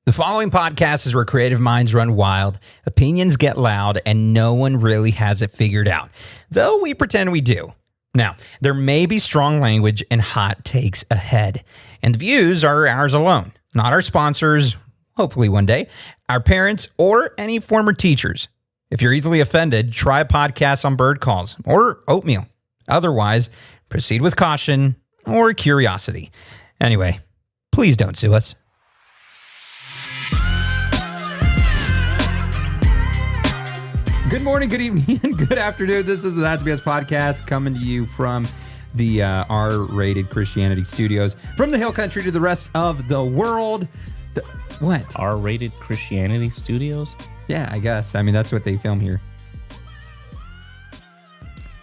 The following podcast is where creative minds run wild, opinions get loud, and no one really has it figured out, though we pretend we do. Now, there may be strong language and hot takes ahead, and the views are ours alone, not our sponsors, hopefully one day, our parents, or any former teachers. If you're easily offended, try a podcast on bird calls or oatmeal. Otherwise, proceed with caution or curiosity. Anyway, please don't sue us. Good morning, good evening, and good afternoon. This is the That's BS podcast coming to you from the R-rated Christianity studios, from the hill country to the rest of the world. What? R-rated Christianity studios? Yeah, I guess. I mean, that's what they film here.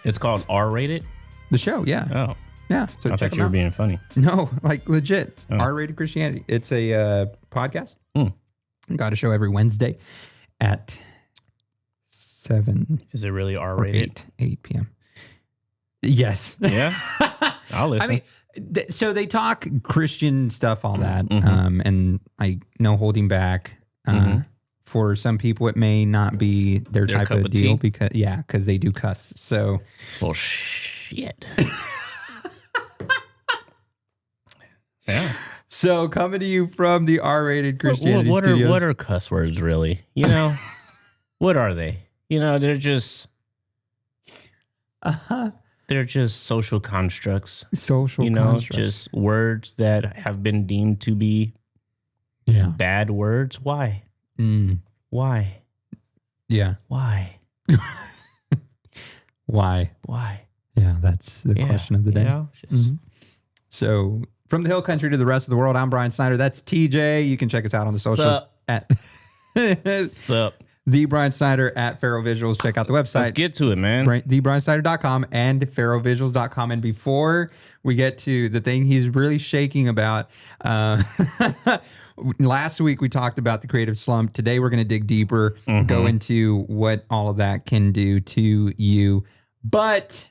It's called R-rated? The show, yeah. Oh. Yeah. So I check thought you were them out. being funny. No, like legit. Oh. R-rated Christianity. It's a podcast. Hmm. Got a show every Wednesday at 7 Is it really or R-rated? 8 p.m. Yes. Yeah? I'll listen. I mean, so they talk Christian stuff, all that, Mhm. and like no holding back. Mhm. For some people, it may not be their type cup of of deal tea? because they do cuss. So Well, shit. Yeah. So coming to you from the R-rated Christianity studios. What are cuss words, really? You know, what are they? You know, they're just social constructs. Social You know, constructs. just words that have been deemed to be bad words. Why? Mm, Why? yeah. Why? Why? Why? Yeah, that's the question of the day. You know, just- Mhm. So from the hill country to the rest of the world, I'm Brian Snyder. That's TJ. You can check us out on the socials Sup? at Sup? the Brian Snyder at Pharaoh Visuals. Check out the Let's website. get to it, man. TheBrianSnyder.com and PharaohVisuals.com. And before we get to the thing he's really shaking about, last week we talked about the creative slump. Today we're going to dig deeper, go into what all of that can do to you. But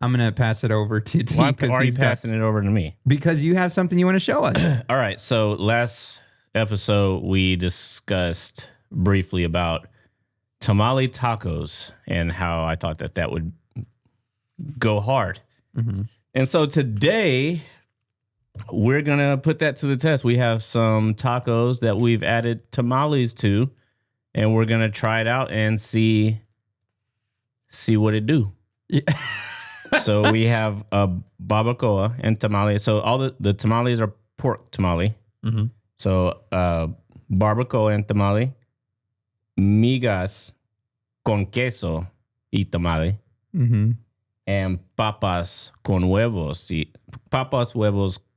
I'm going to pass it over to T. Why are you passing it over to me? Because you have something you want to show us. All right. So last episode, we discussed briefly about tamale tacos and how I thought that would go hard. Mhm. And so today, we're going to put that to the test. We have some tacos that we've added tamales to, and we're going to try it out and see what it do. Yeah. So we have a barbacoa and tamale. So all the tamales are pork tamale. Mhm. So barbacoa and tamale, migas con queso y tamale, Mhm. and papas huevos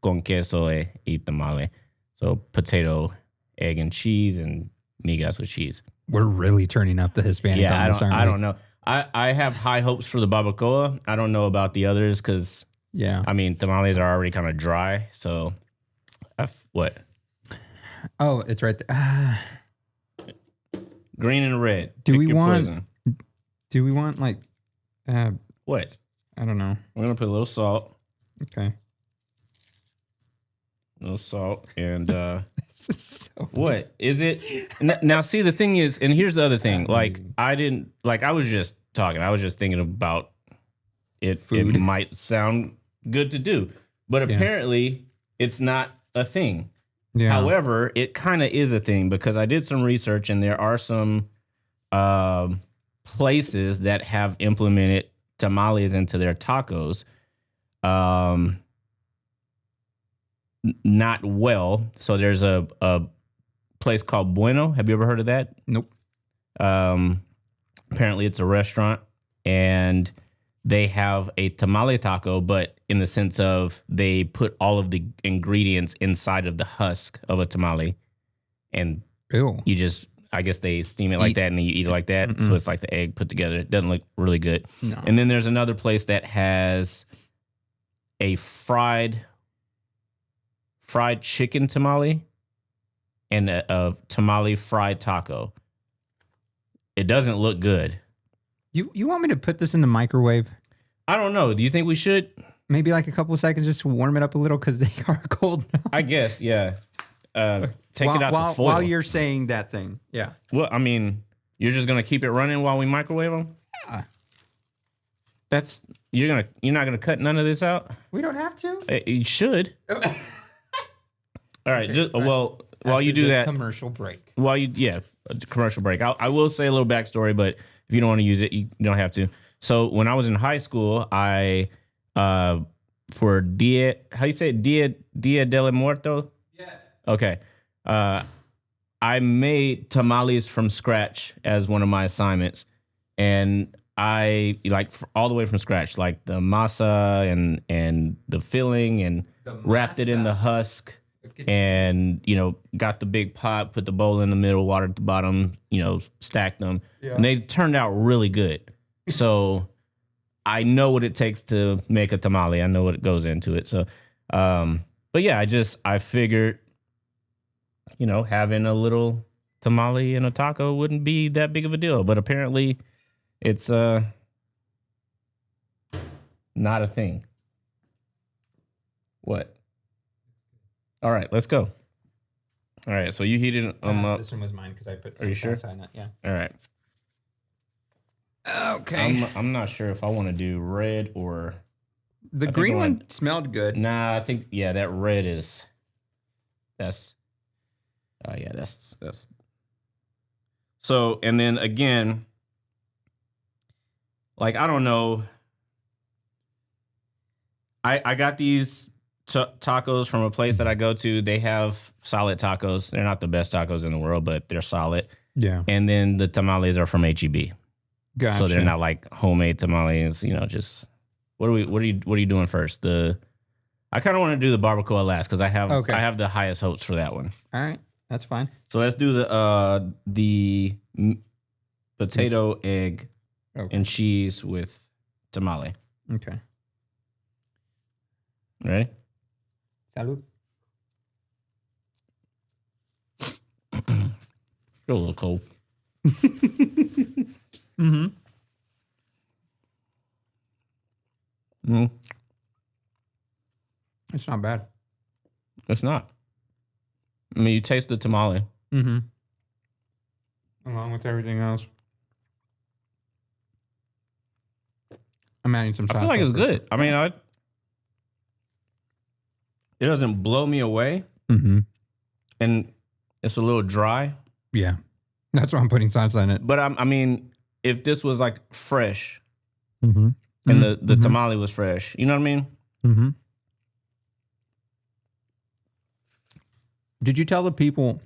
con queso y tamale. So potato, egg, and cheese, and migas with cheese. We're really turning up the Hispanic Yeah, on this, aren't we? I don't know. I have high hopes for the barbacoa. I don't know about the others because, Yeah. I mean, tamales are already kind of dry. So, what? Oh, it's right there. Green and red. Do Pick we your want- poison. Do we want like, What? I don't know. We're going to put a little salt. Okay. And This is so what is it? Now, see, the thing is, and here's the other thing. Like, I was just talking. I was just thinking about it. Food. It might sound good to do, but apparently it's not a thing. Yeah. However, it kind of is a thing because I did some research and there are some places that have implemented tamales into their tacos. Not well. So there's a place called Bueno. Have you ever heard of that? Nope. Apparently it's a restaurant and they have a tamale taco, but in the sense of they put all of the ingredients inside of the husk of a tamale and Ew. you just, I guess they steam it like that and then you eat it like that. So it's like the egg put together. It doesn't look really good. No. And then there's another place that has a fried chicken tamale and a tamale fried taco. It doesn't look good. You want me to put this in the microwave? I don't know. Do you think we should? Maybe like a couple of seconds just to warm it up a little because they are cold now. I guess, yeah. Take it out the foil. While you're saying that thing. Yeah. Well, I mean, you're just gonna keep it running while we microwave them. Yeah. You're not gonna cut none of this out. We don't have to. You should. All right. While After you do this that, commercial break. a commercial break. I will say a little backstory, but if you don't want to use it, you don't have to. So when I was in high school, I for Dia, how you say it? Dia del Muerto? Yes. Okay. I made tamales from scratch as one of my assignments, and I all the way from scratch, like the masa and the filling, and wrapped it in the husk, and got the big pot, put the bowl in the middle, water at the bottom, stacked them, and they turned out really good. So I know what it takes to make a tamale. I know what goes into it. So, but yeah, I figured, having a little tamale and a taco wouldn't be that big of a deal. But apparently it's not a thing. What? All right, let's go. All right, so you heated up. This one was mine because I put Are you some sure? in it. Yeah. All right. Okay. I'm not sure if I want to do red or The green one smelled good. nah. I think that red is that's so. And then again, like I don't know. I got these tacos from a place that I go to. They have solid tacos. They're not the best tacos in the world, but they're solid. Yeah. And then the tamales are from HEB. Gotcha. So they're not like homemade tamales, just what are you doing first? I kind of want to do the barbacoa last because I have the highest hopes for that one. All right. That's fine. So let's do the potato, egg, and cheese with tamale. Okay. Ready? Salud. Still a little cold. Mm-hmm. It's not bad. It's not. I mean, you taste the tamale. Mm-hmm. Along with everything else. I'm adding some sauce. I feel like it's good. I mean, it doesn't blow me away. Mm-hmm. And it's a little dry. Yeah. That's why I'm putting salsa in it. But I mean, if this was like fresh Mm-hmm. and the tamale was fresh, you know what I mean? Mm-hmm. Did you tell the people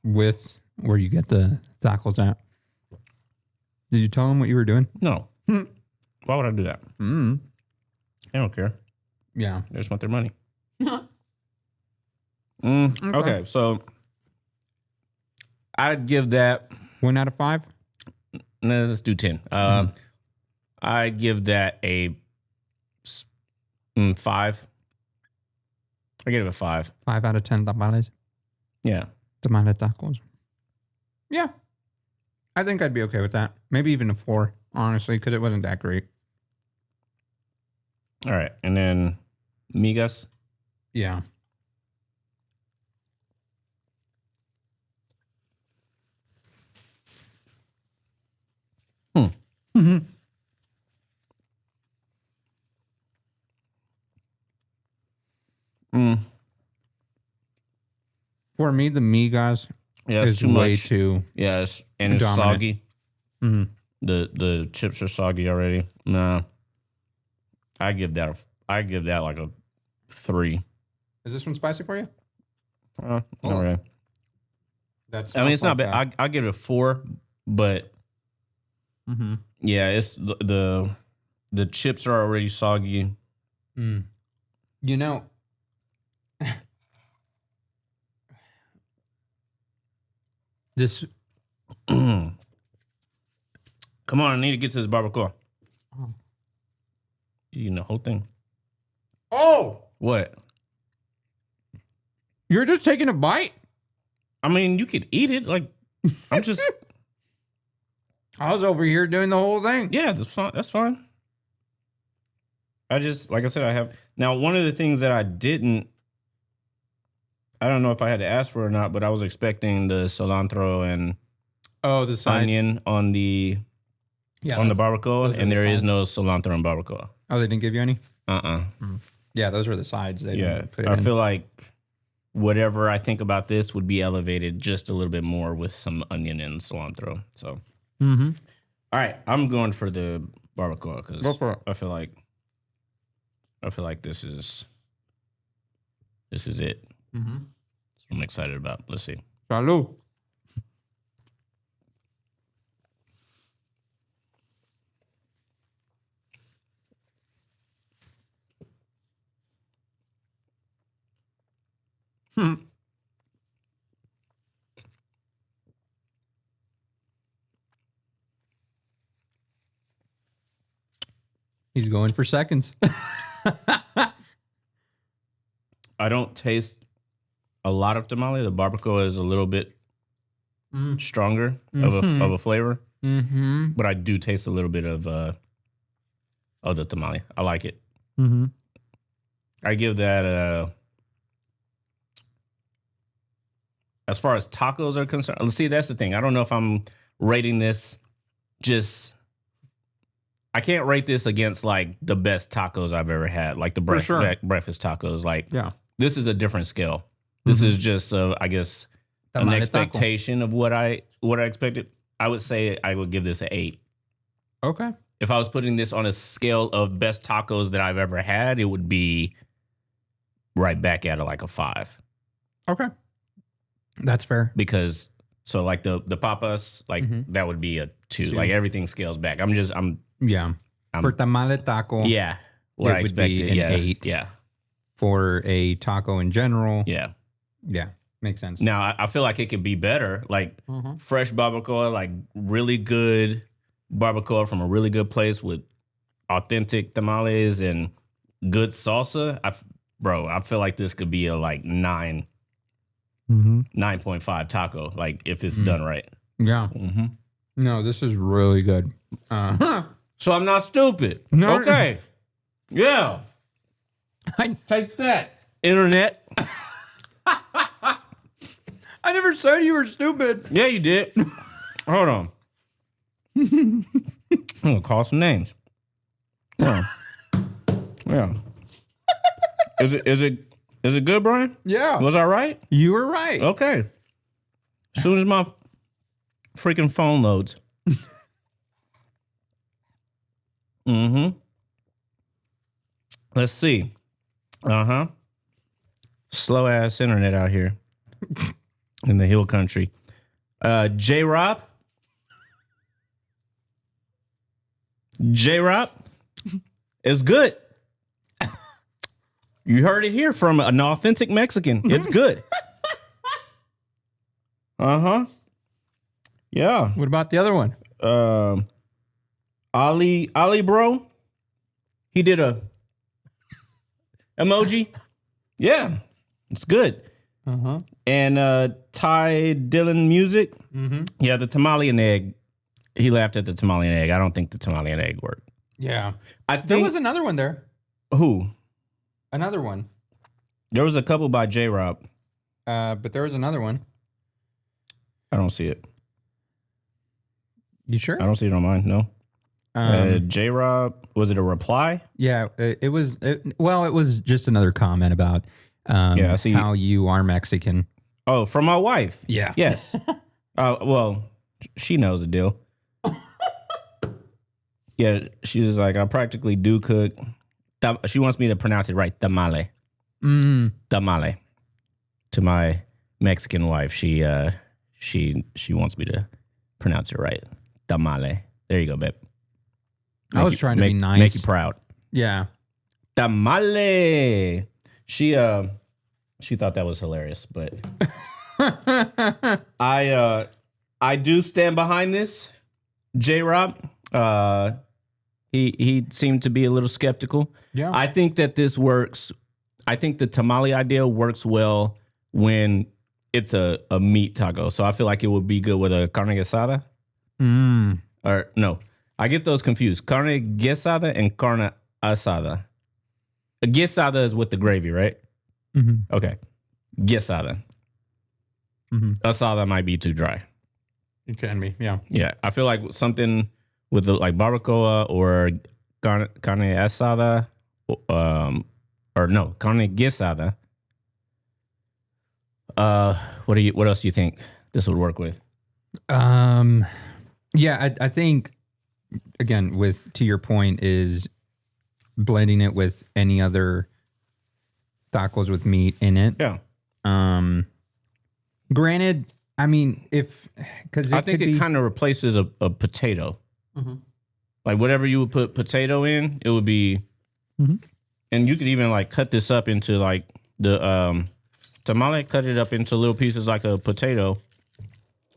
with where you get the tacos at? Did you tell them what you were doing? No. Why would I do that? Mm. They don't care. Yeah. They just want their money. Okay, so I'd give that 1 out of 5? No, let's do 10. I'd give that a 5. I give it a 5. 5 out of 10 tamales. Yeah. Tamale tacos. Yeah. I think I'd be okay with that. Maybe even a 4, honestly, because it wasn't that great. All right. And then migas. Yeah. Mm-hmm. For me, the migas is too way much. too. Yes, and it's dominant. soggy. Mm-hmm. The chips are soggy already. Nah, I give that like a 3. Is this one spicy for you? Not really. That's. I mean, it's not bad. I'll give it a 4, but Mm-hmm. yeah, it's the chips are already soggy. Mm. This. Come on, I need to get to this barbacoa. Oh. You eating the whole thing? Oh, What? you're just taking a bite? I mean, you could eat it. Like, I'm just. I was over here doing the whole thing. Yeah, that's fine. That's fine. I just, like I said, I have now. One of the things that I didn't I don't know if I had to ask for it or not, but I was expecting the cilantro and the sides. onion on the barbacoa, and there is no cilantro and barbacoa. Oh, they didn't give you any? Mm. Yeah, those were the sides. They Yeah, didn't put it I in. feel like whatever I think about this would be elevated just a little bit more with some onion and cilantro. So, Mm-hmm. all right, I'm going for the barbacoa Go because for it. I feel like this is it. Mm-hmm. That's what I'm excited about. Let's see. Salud. He's going for seconds. I don't taste a lot of tamale. The barbacoa is a little bit stronger of a flavor, Mm-hmm. but I do taste a little bit of the tamale. I like it. Mm-hmm. I give that as far as tacos are concerned. Let's see, that's the thing. I don't know if I'm rating this I can't rate this against like the best tacos I've ever had, like the breakfast tacos. Like, Yeah. this is a different scale. This is just, I guess, an Tamale expectation of what I expected. I would say I would give this an 8. Okay. If I was putting this on a scale of best tacos that I've ever had, it would be right back at like a 5. Okay. That's fair. Because so like the papas, like that would be a 2. Like everything scales back. Yeah. For tamale taco, Yeah. What I it would be expected. an 8. Yeah. For a taco in general, Yeah. yeah, makes sense. Now I feel like it could be better. Like fresh barbacoa, like really good barbacoa from a really good place with authentic tamales and good salsa. I feel like this could be a like 9.5 taco. Like if it's done right. Yeah. No, this is really good. So I'm not stupid. No. Okay. Yeah. Take that, internet. I never said you were stupid. Yeah, you did. Hold on. I'm gonna call some names. Yeah. Yeah. Is it good, Brian? Yeah. Was I right? You were right. Okay. As soon as my freaking phone loads. Let's see. Slow ass internet out here in the hill country. J Rob. It's good. You heard it here from an authentic Mexican. It's good. Yeah. What about the other one? Ali bro. He did a emoji. Yeah. It's good. And Ty Dillon Music. Yeah, the tamale and egg. He laughed at the tamale and egg. I don't think the tamale and egg worked. Yeah. I There think was another one there. who? Another one. There was a couple by J Rob. But there was another one. I don't see it. You sure? I don't see it on mine. No. J Rob, was it a reply? Yeah, it was. It was just another comment about Yeah, I see. how you are Mexican. Oh, from my wife. Yeah. Yes. Well, she knows the deal. Yeah, she was like, I practically do cook. She wants me to pronounce it right. Tamale. Tamale. To my Mexican wife, she wants me to pronounce it right. Tamale. There you go, babe. I was trying to be nice. Make you proud. Yeah. Tamale. She thought that was hilarious, but I do stand behind this. J Rob. He seemed to be a little skeptical. Yeah. I think that this works. I think the tamale idea works well when it's a meat taco. So I feel like it would be good with a carne asada. Or no, I get those confused. Carne guisada and carne asada. A guisada is with the gravy, right? Okay. Guisada. Asada might be too dry. It can be, yeah. Yeah, I feel like something with like barbacoa or carne asada, or no, carne guisada. What else do you think this would work with? Yeah, I think again, to your point, is blending it with any other tacos with meat in it. Yeah. Granted, I mean, because I think it kind of replaces a potato. Like whatever you would put potato in, it would be, and you could even like cut this up into like the tamale, cut it up into little pieces like a potato,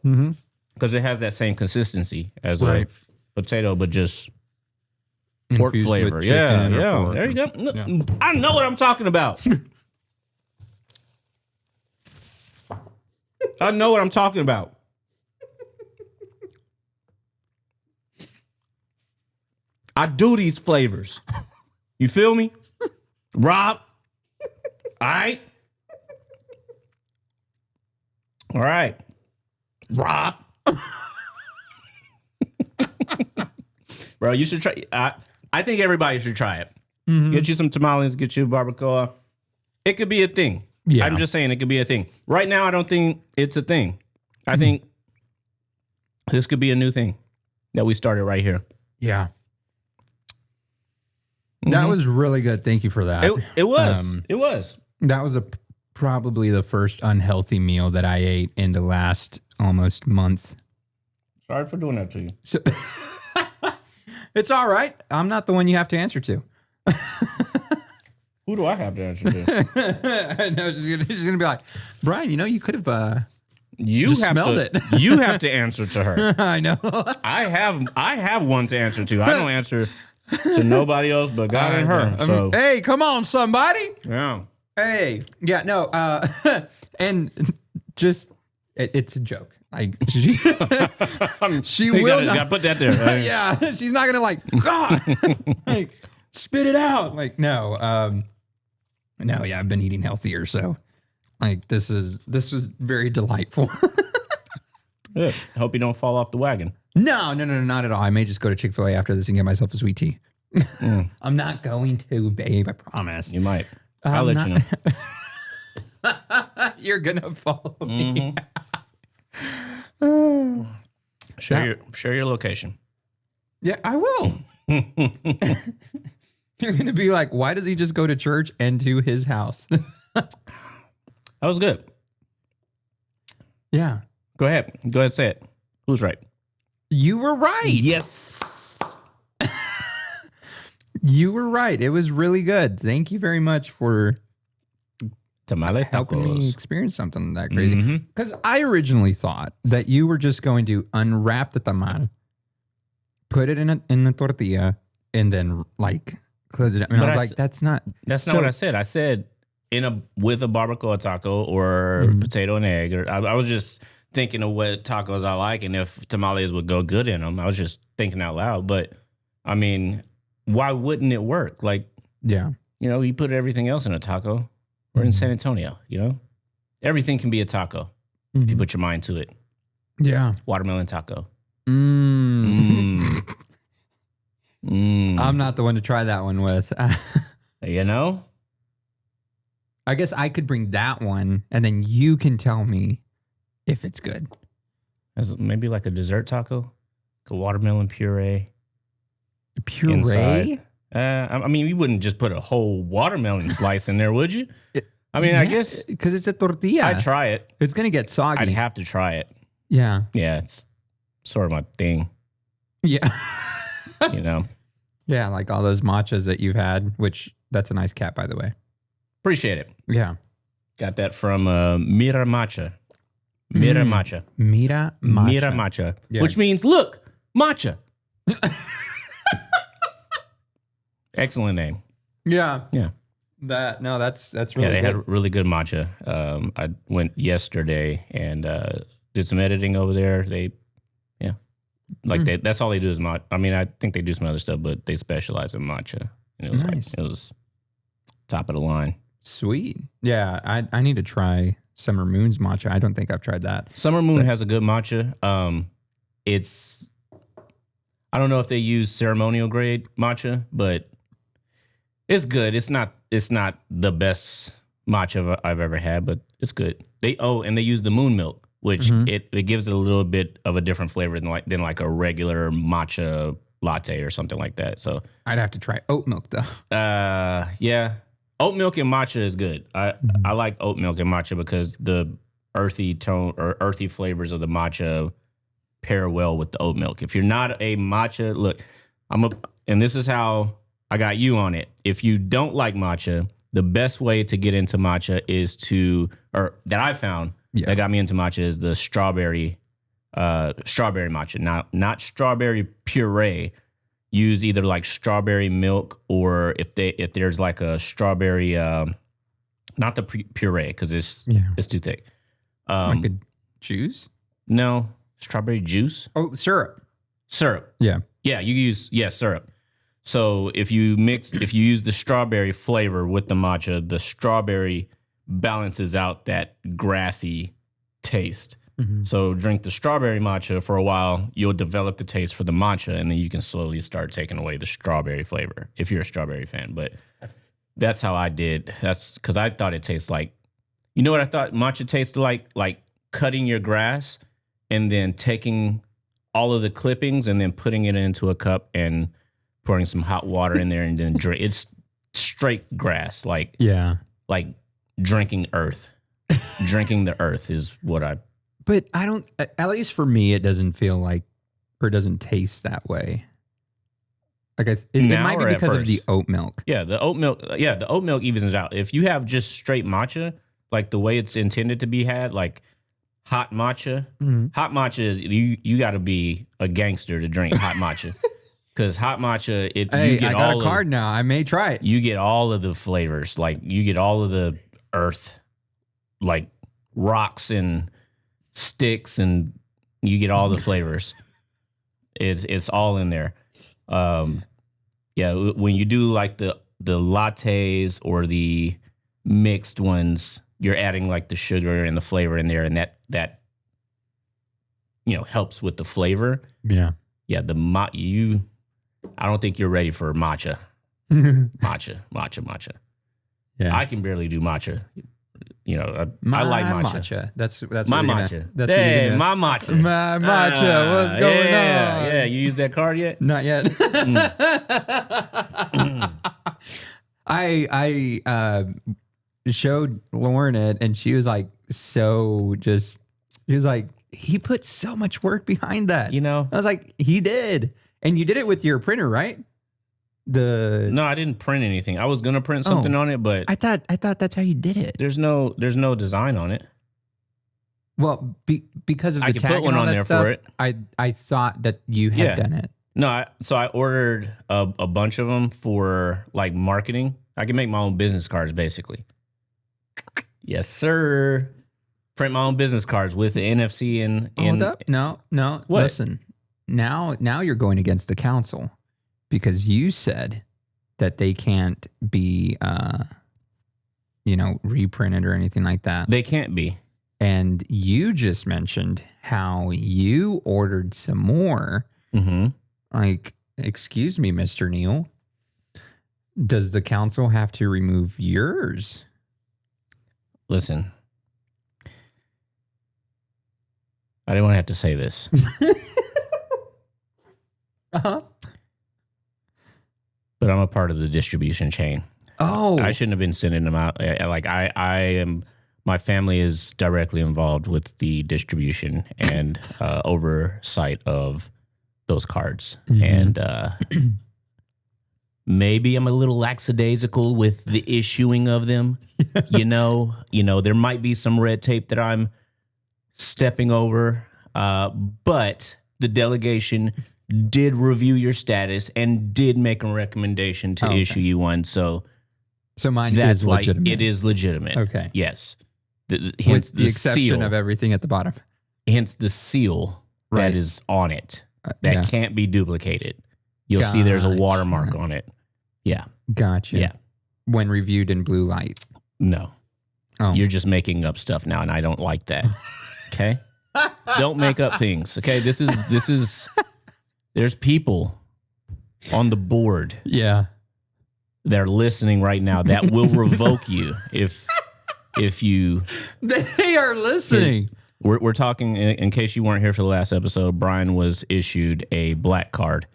because it has that same consistency as a potato, but just pork infused with flavor. chicken or Yeah. pork. There you go. Yeah. I know what I'm talking about. I know what I'm talking about. I do these flavors. You feel me? Rob? All right? All right. Rob? Bro, you should try. I think everybody should try it. Get you some tamales, get you a barbacoa. It could be a thing. Yeah. I'm just saying it could be a thing. Right now, I don't think it's a thing. I think this could be a new thing that we started right here. Yeah. That was really good. Thank you for that. It was. It was. That was probably the first unhealthy meal that I ate in the last almost month. Sorry for doing that to you. So, it's all right. I'm not the one you have to answer to. Who do I have to answer to? No, she's gonna be like, Brian, you could have You just have smelled to, it. You have to answer to her. I know. I have one to answer to. I don't answer to nobody else but God and her. I So mean, hey, come on, somebody. yeah. Hey. Yeah, no, and just it's a joke. Like she You will not. gotta put that there. Right? Yeah, she's not gonna like, God, like spit it out. Like, no, yeah, I've been eating healthier, so like this was very delightful. Good. Hope you don't fall off the wagon. No, not at all. I may just go to Chick-fil-A after this and get myself a sweet tea. I'm not going to, babe. I promise. You might. I'll let you know. You're gonna follow me. Share your location. Yeah, I will. You're gonna be like, why does he just go to church and to his house? That was good. Yeah. Go ahead. Go ahead and say it. Who's right? You were right. Yes. You were right. It was really good. Thank you very much for Tamale helping me tacos. experience something that crazy. Because I originally thought that you were just going to unwrap the tamal, put it in the tortilla, and then like close it up. And I was like, that's not That's not what I said. I said with a barbacoa taco or potato and egg. Or I was just thinking of what tacos I like and if tamales would go good in them. I was just thinking out loud. But I mean, why wouldn't it work? Like, Yeah. you put everything else in a taco. We're in San Antonio, everything can be a taco if you put your mind to it. Yeah. Watermelon taco. I'm not the one to try that one with. I guess I could bring that one and then you can tell me if it's good. As maybe like a dessert taco, like a watermelon puree. Puree? Inside. I mean, you wouldn't just put a whole watermelon slice in there, would you? I guess because it's a tortilla. I'd try it. It's gonna get soggy. I'd have to try it. Yeah. Yeah, it's sort of my thing. Yeah. Yeah, like all those matchas that you've had, which that's a nice cap, by the way. Appreciate it. Yeah. Got that from Mira Matcha. Mira Matcha. Mira Matcha. Mira Matcha. Yeah. Which means, look, matcha. Excellent name. Yeah. Yeah. That's really Yeah, they good. had really good matcha. I went yesterday and did some editing over there. That's all they do is matcha. I mean, I think they do some other stuff, but they specialize in matcha. And it was Nice. it was top of the line. Sweet. Yeah, I need to try Summer Moon's matcha. I don't think I've tried that. Summer Moon has a good matcha. It's I don't know if they use ceremonial grade matcha, but it's good. It's not the best matcha I've ever had, but it's good. They use the moon milk, which it gives it a little bit of a different flavor than like a regular matcha latte or something like that. So I'd have to try oat milk though. Yeah. Oat milk and matcha is good. I like oat milk and matcha because the earthy tone or earthy flavors of the matcha pair well with the oat milk. If you're not a matcha, look, and this is how I got you on it. If you don't like matcha, the best way to get into matcha that I found that got me into matcha is the strawberry matcha. Not strawberry puree. Use either like strawberry milk or if there's like a strawberry, not the puree because it's too thick. Like a juice? No, strawberry juice. Oh, syrup. Yeah. Yeah, you use syrup. So if you use the strawberry flavor with the matcha, the strawberry balances out that grassy taste. So drink the strawberry matcha for a while. You'll develop the taste for the matcha, and then you can slowly start taking away the strawberry flavor if you're a strawberry fan. But that's how I did. That's because I thought it tastes like, you know what I thought matcha tasted like? Like cutting your grass and then taking all of the clippings and then putting it into a cup and pouring some hot water in there and then drink. It's straight grass, like drinking earth. Drinking the earth is what I. But I don't, at least for me, it doesn't feel like, or it doesn't taste that way. Like it might be because of the oat milk. Yeah, the oat milk evens it out. If you have just straight matcha, like the way it's intended to be had, like hot matcha, hot matcha is, you got to be a gangster to drink hot matcha. Because hot matcha, I got a card now. I may try it. You get all of the flavors. Like you get all of the earth, like rocks and sticks, and you get all the flavors. It's all in there. When you do like the lattes or the mixed ones, you're adding like the sugar and the flavor in there, and that helps with the flavor. Yeah. I don't think you're ready for matcha. Matcha. Yeah. I can barely do matcha. I like matcha. That's my matcha. My matcha. My matcha. What's going on? Yeah, you used that card yet? Not yet. I showed Lauren it, and she was like, he put so much work behind that. I was like, he did. And you did it with your printer, right? No, I didn't print anything. I was gonna print something on it, but I thought that's how you did it. There's no design on it. Well, because of the tag put one and all on that there stuff, for it. I thought that you had done it. No, so I ordered a bunch of them for like marketing. I can make my own business cards, basically. Yes, sir. Print my own business cards with the NFC and. Hold up! No. What? Listen, now you're going against the council. Because you said that they can't be, reprinted or anything like that. They can't be. And you just mentioned how you ordered some more. Mm-hmm. Like, excuse me, Mr. Neal. Does the council have to remove yours? Listen. I didn't want to have to say this. Uh-huh. But I'm a part of the distribution chain. Oh, I shouldn't have been sending them out. Like I am. My family is directly involved with the distribution and oversight of those cards. And maybe I'm a little lackadaisical with the issuing of them. There might be some red tape that I'm stepping over. But the delegation did review your status and did make a recommendation to issue you one. So mine is legitimate. It is legitimate. Okay. Yes. Hence the exception seal, of everything at the bottom. Hence the seal that is on it that can't be duplicated. You'll see there's a watermark on it. Yeah. Gotcha. Yeah. When reviewed in blue light. No. Oh. You're just making up stuff now, and I don't like that. Okay? Don't make up things. Okay? This is there's people on the board Yeah. that are listening right now that will revoke you if you They are listening. we're talking in case you weren't here for the last episode. Brian was issued a black card,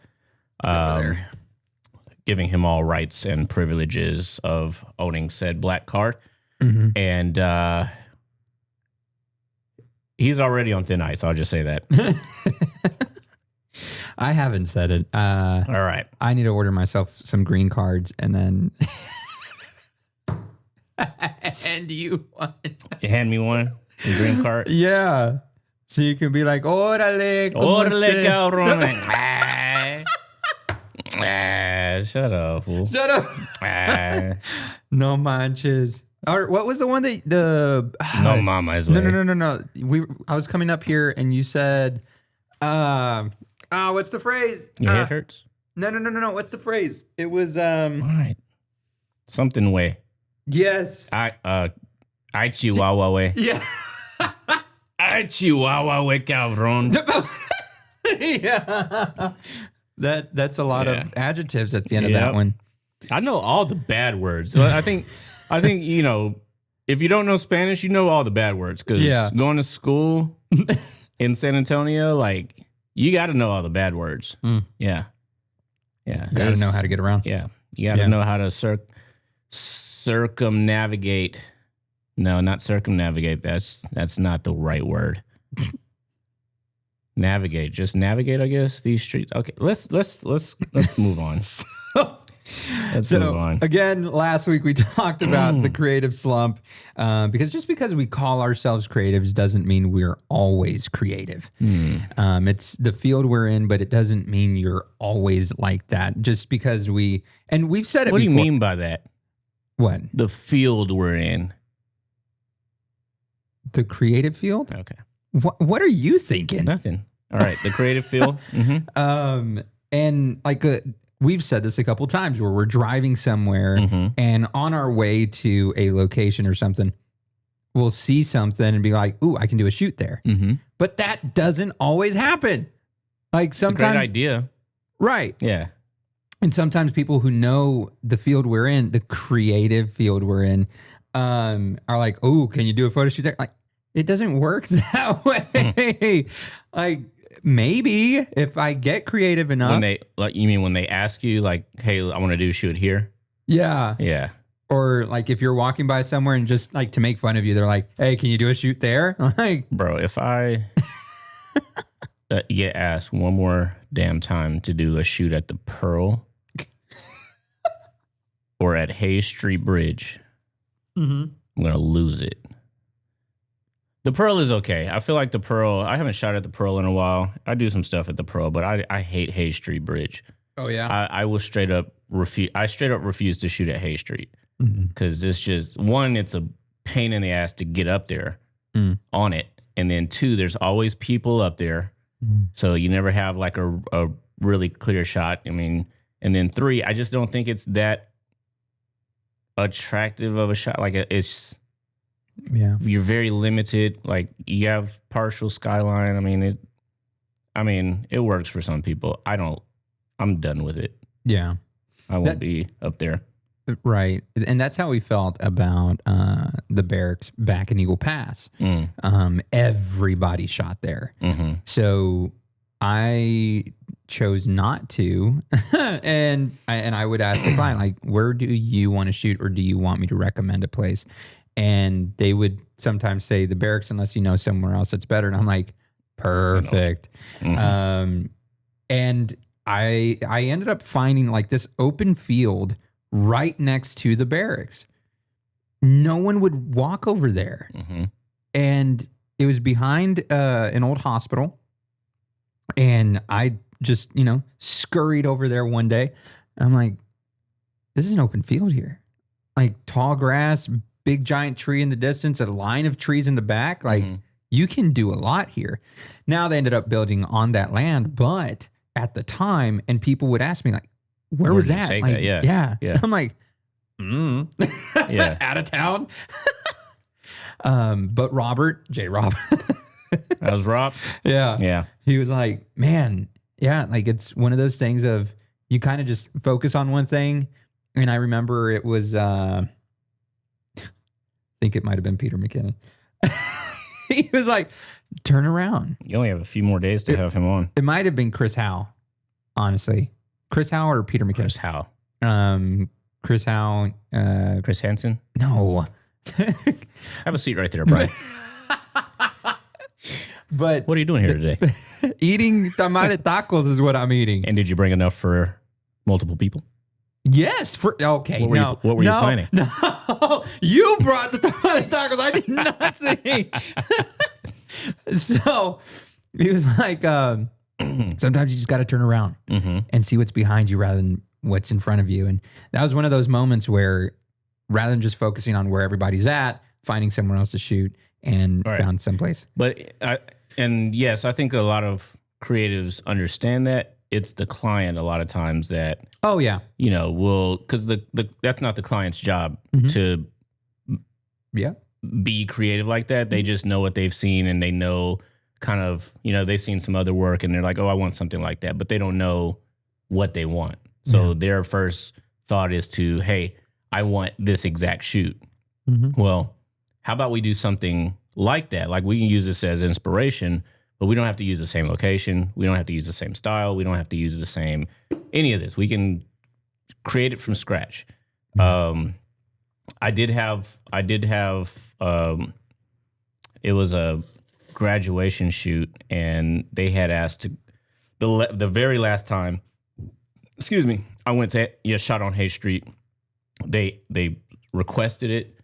giving him all rights and privileges of owning said black card. Mm-hmm. And he's already on thin ice. I'll just say that. I haven't said it. All right. I need to order myself some green cards and then hand you one. You hand me one, a green card. Yeah. So you can be like, órale, ¿cómo Órale, esté?" cabrón. Shut up, fool. Shut up. No manches. Or what was the one that No mama as well. No. I was coming up here and you said, what's the phrase? Your head hurts? No. What's the phrase? It was All right. Something way. yes. I chihuahua way. Yeah. I chihuahua way, cabrón. Yeah. That's a lot Yeah. of adjectives at the end of Yep. that one. I know all the bad words. I think you know, if you don't know Spanish, you know all the bad words because Yeah. going to school in San Antonio, like you got to know all the bad words. Mm. Yeah. Got to know how to get around. Yeah, you got to know how to circumnavigate. No, not circumnavigate. That's not the right word. Navigate, just navigate. I guess these streets. Okay, let's move on. Let's move on. Again, last week we talked about the creative slump because we call ourselves creatives doesn't mean we're always creative. It's the field we're in, but it doesn't mean you're always like that. Just because we've said it What do you before. mean by that? What? The field we're in. The creative field? Okay. What are you thinking? Nothing. All right. The creative field. Mm-hmm. And like we've said this a couple times where we're driving somewhere and on our way to a location or something, we'll see something and be like, "Ooh, I can do a shoot there." Mm-hmm. But that doesn't always happen. Like sometimes, Great idea. right? Yeah. And sometimes people who know the field we're in, the creative field we're in, are like, "Oh, can you do a photo shoot there?" Like, it doesn't work that way. Like, maybe if I get creative enough. When they ask you like, "Hey, I want to do a shoot here." Yeah. Yeah. Or like if you're walking by somewhere and just like to make fun of you, they're like, "Hey, can you do a shoot there?" Like, Bro, if I get asked one more damn time to do a shoot at the Pearl or at Hayes Street Bridge, I'm going to lose it. The Pearl is okay. I feel like the Pearl, I haven't shot at the Pearl in a while. I do some stuff at the Pearl, but I hate Hayes Street Bridge. oh yeah. I will straight up refuse to shoot at Hayes Street because it's just, one, it's a pain in the ass to get up there on it. And then two, there's always people up there. So you never have like a really clear shot. I mean, and then three, I just don't think it's that attractive of a shot. Like it's, Yeah. you're very limited. Like you have partial skyline. I mean, it works for some people. I'm done with it. Yeah. I won't be up there. Right. And that's how we felt about the barracks back in Eagle Pass. Everybody shot there. So I chose not to. and I would ask the client, like, where do you want to shoot or do you want me to recommend a place? And they would sometimes say the barracks unless you know somewhere else that's better. And I'm like, perfect. And I ended up finding like this open field right next to the barracks. No one would walk over there. And it was behind an old hospital. And I just, scurried over there one day. I'm like, this is an open field here. Like tall grass, big giant tree in the distance, a line of trees in the back. Like you can do a lot here. Now they ended up building on that land, but at the time, and people would ask me like, where was that? Take like, that? Yeah. I'm like, Yeah. Out of town. But J. Robert. That was Rob. Yeah. Yeah. He was like, man, yeah, like it's one of those things of you kind of just focus on one thing. And I remember it was, I think it might have been Peter McKinney. He was like, turn around. You only have a few more days to have him on. It might have been Chris Howe, honestly. Chris Howe or Peter McKinney? Chris Howe. Chris Howe. Chris Hansen. No. Have a seat right there, Brian. But What are you doing here today? eating tamale tacos is what I'm eating. And did you bring enough for multiple people? Yes. Okay. What were you planning? No. You brought the tamale tacos. I did nothing. So he was like, sometimes you just got to turn around and see what's behind you rather than what's in front of you. And that was one of those moments where rather than just focusing on where everybody's at, finding somewhere else to shoot and found someplace. But yes, I think a lot of creatives understand that. It's the client a lot of times that, oh yeah, will, because that's not the client's job to be creative like that. They just know what they've seen and they know kind of, they've seen some other work and they're like, oh, I want something like that, but they don't know what they want. So their first thought is to, hey, I want this exact shoot. Well, how about we do something like that? Like we can use this as inspiration, but we don't have to use the same location. We don't have to use the same style. We don't have to use the same, any of this. We can create it from scratch. I did have, it was a graduation shoot and they had asked to, the very last time, excuse me, I went to shot on Hay Street. They requested it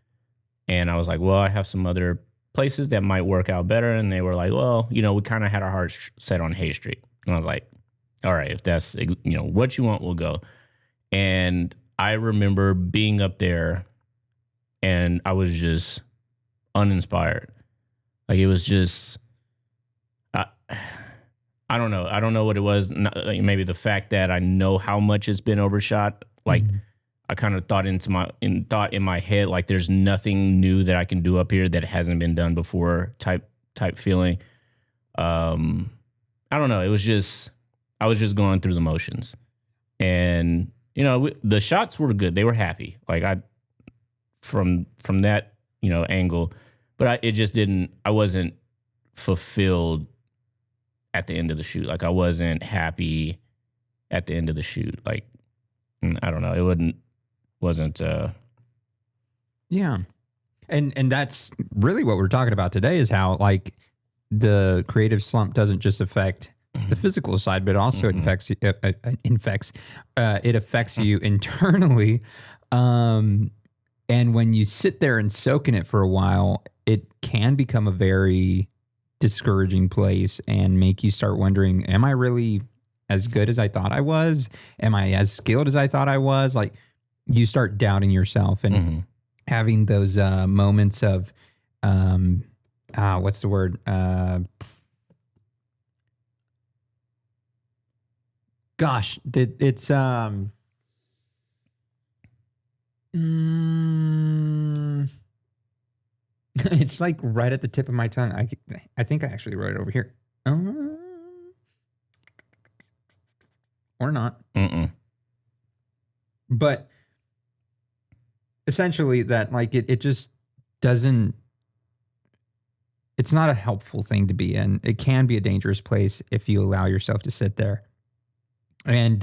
and I was like, well, I have some other places that might work out better. And they were like, well, we kind of had our hearts set on Hay Street. And I was like, all right, if that's, what you want, we'll go. And I remember being up there and I was just uninspired. Like it was just, I don't know. I don't know what it was. Maybe the fact that I know how much it's been overshot. Like I kind of thought in my head, like there's nothing new that I can do up here that hasn't been done before type feeling. I don't know. It was just, I was just going through the motions and, the shots were good. They were happy. Like from that, angle, but I wasn't fulfilled at the end of the shoot. Like I wasn't happy at the end of the shoot. Like, I don't know. It wasn't yeah. And that's really what we're talking about today is how like the creative slump doesn't just affect the physical side, but also it affects you internally. And when you sit there and soak in it for a while, it can become a very discouraging place and make you start wondering, am I really as good as I thought I was? Am I as skilled as I thought I was? Like you start doubting yourself and having those moments of, what's the word? It's it's like right at the tip of my tongue. I think I actually wrote it over here. Or not. But essentially that like it just doesn't, it's not a helpful thing to be in. It can be a dangerous place if you allow yourself to sit there. And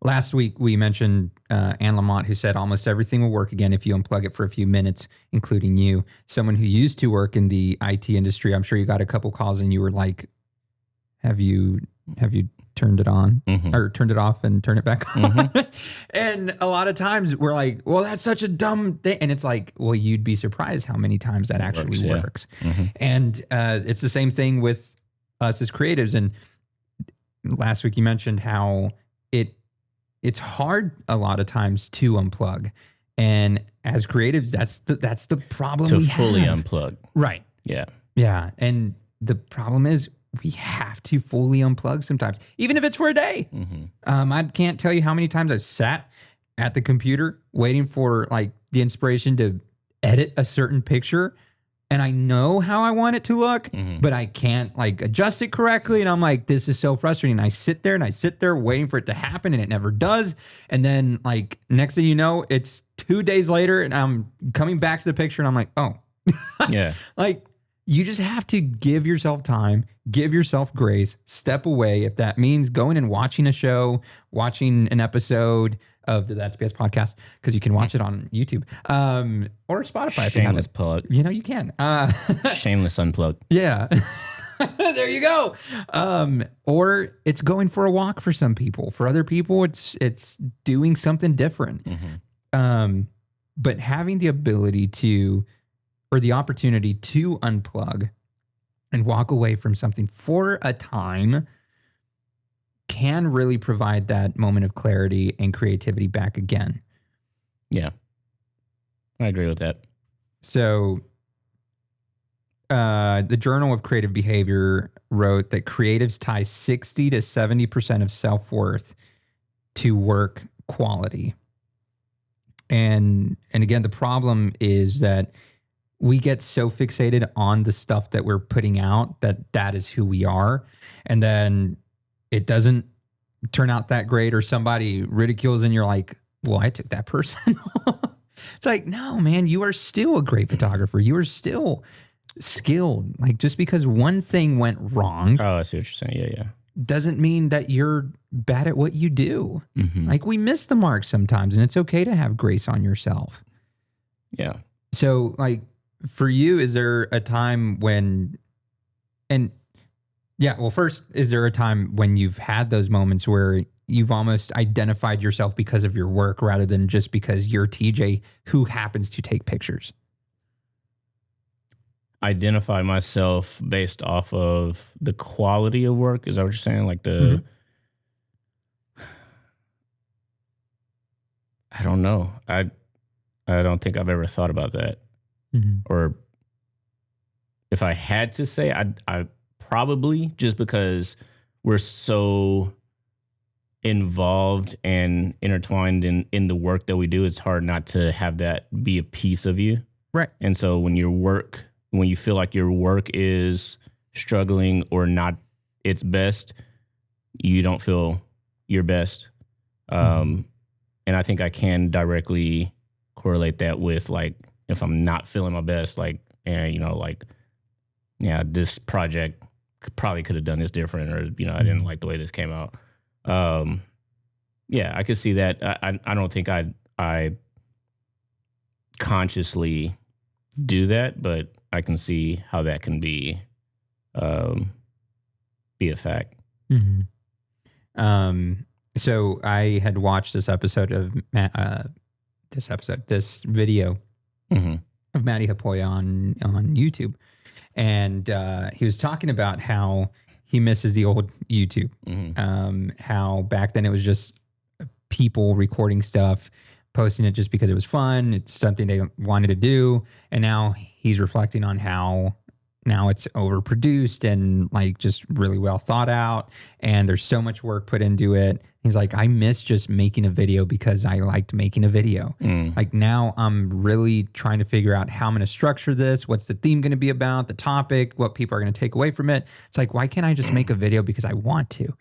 last week we mentioned Anne Lamott, who said almost everything will work again if you unplug it for a few minutes, including you. Someone who used to work in the IT industry. I'm sure you got a couple calls and you were like, have you turned it on or turned it off and turn it back on? And a lot of times we're like, well, that's such a dumb thing. And it's like, well, you'd be surprised how many times that actually works. And it's the same thing with us as creatives. And last week you mentioned how it's hard a lot of times to unplug. And as creatives, that's the problem to fully unplug. Right. Yeah. Yeah. And the problem is we have to fully unplug sometimes, even if it's for a day. I can't tell you how many times I've sat at the computer waiting for like the inspiration to edit a certain picture, and I know how I want it to look, but I can't like adjust it correctly. And I'm like, this is so frustrating. I sit there waiting for it to happen, and it never does. And then like next thing you know, it's 2 days later and I'm coming back to the picture and I'm like, oh, Yeah. like you just have to give yourself time, give yourself grace, step away. If that means going and watching a show, watching an episode of the That's BS podcast, because you can watch it on YouTube or Spotify. If you have Shameless it. plug. You know, you can. Shameless unplug. Yeah. There you go. Or it's going for a walk for some people. For other people, it's doing something different. But having the ability to, or the opportunity to unplug and walk away from something for a time can really provide that moment of clarity and creativity back again. Yeah. I agree with that. So the Journal of Creative Behavior wrote that creatives tie 60 to 70% of self-worth to work quality. And again, the problem is that we get so fixated on the stuff that we're putting out that is who we are. And then it doesn't turn out that great, or somebody ridicules and you're like, well, I took that person. It's like, no, man, you are still a great photographer. You are still skilled. Like just because one thing went wrong. Oh, I see what you're saying. Yeah, yeah. Doesn't mean that you're bad at what you do. Mm-hmm. Like we miss the mark sometimes, and it's okay to have grace on yourself. Yeah. So like for you, is there a time when, and yeah, well, first, is there a time when you've had those moments where you've almost identified yourself because of your work rather than just because you're TJ who happens to take pictures? Identify myself based off of the quality of work. Is that what you're saying? Like the, I don't know. I don't think I've ever thought about that. Or if I had to say, I probably, just because we're so involved and intertwined in the work that we do, it's hard not to have that be a piece of you. Right. And so when you feel like your work is struggling or not its best, you don't feel your best. And I think I can directly correlate that with like, if I'm not feeling my best, like, and you know, like, yeah, this project probably could have done this different, or, you know, I didn't like the way this came out. Yeah, I could see that. I don't think I consciously do that, but I can see how that can be a fact. So I had watched this episode of this video of Matty Hapoya on YouTube, and he was talking about how he misses the old YouTube. How back then it was just people recording stuff, posting it just because it was fun. It's something they wanted to do. And now he's reflecting on how now it's overproduced and like just really well thought out. And there's so much work put into it. He's like, I miss just making a video because I liked making a video. Like now I'm really trying to figure out how I'm going to structure this. What's the theme going to be about, the topic, what people are going to take away from it. It's like, why can't I just make a video because I want to?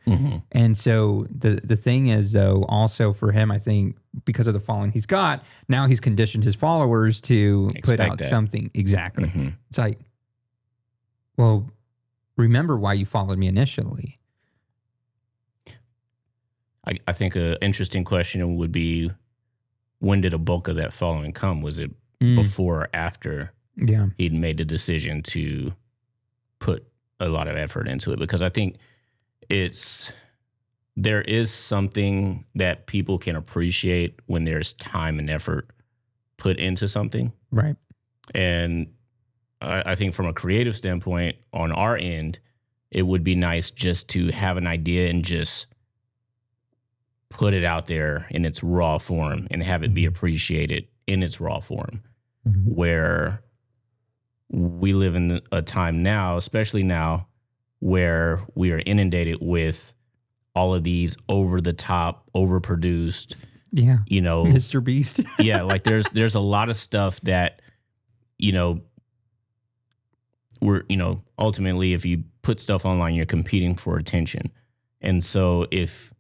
And so the thing is though, also for him, I think because of the following he's got, now he's conditioned his followers to put out something. Exactly. It's like, well, remember why you followed me initially. I think an interesting question would be, when did a bulk of that following come? Was it before or after he'd made the decision to put a lot of effort into it? Because I think there is something that people can appreciate when there's time and effort put into something. Right. And I think from a creative standpoint, on our end, it would be nice just to have an idea and just put it out there in its raw form and have it be appreciated in its raw form. Where we live in a time now, especially now, where we are inundated with all of these over the top, overproduced, Yeah. You know, Mr. Beast. yeah, like there's a lot of stuff that, you know, ultimately if you put stuff online, you're competing for attention. And so if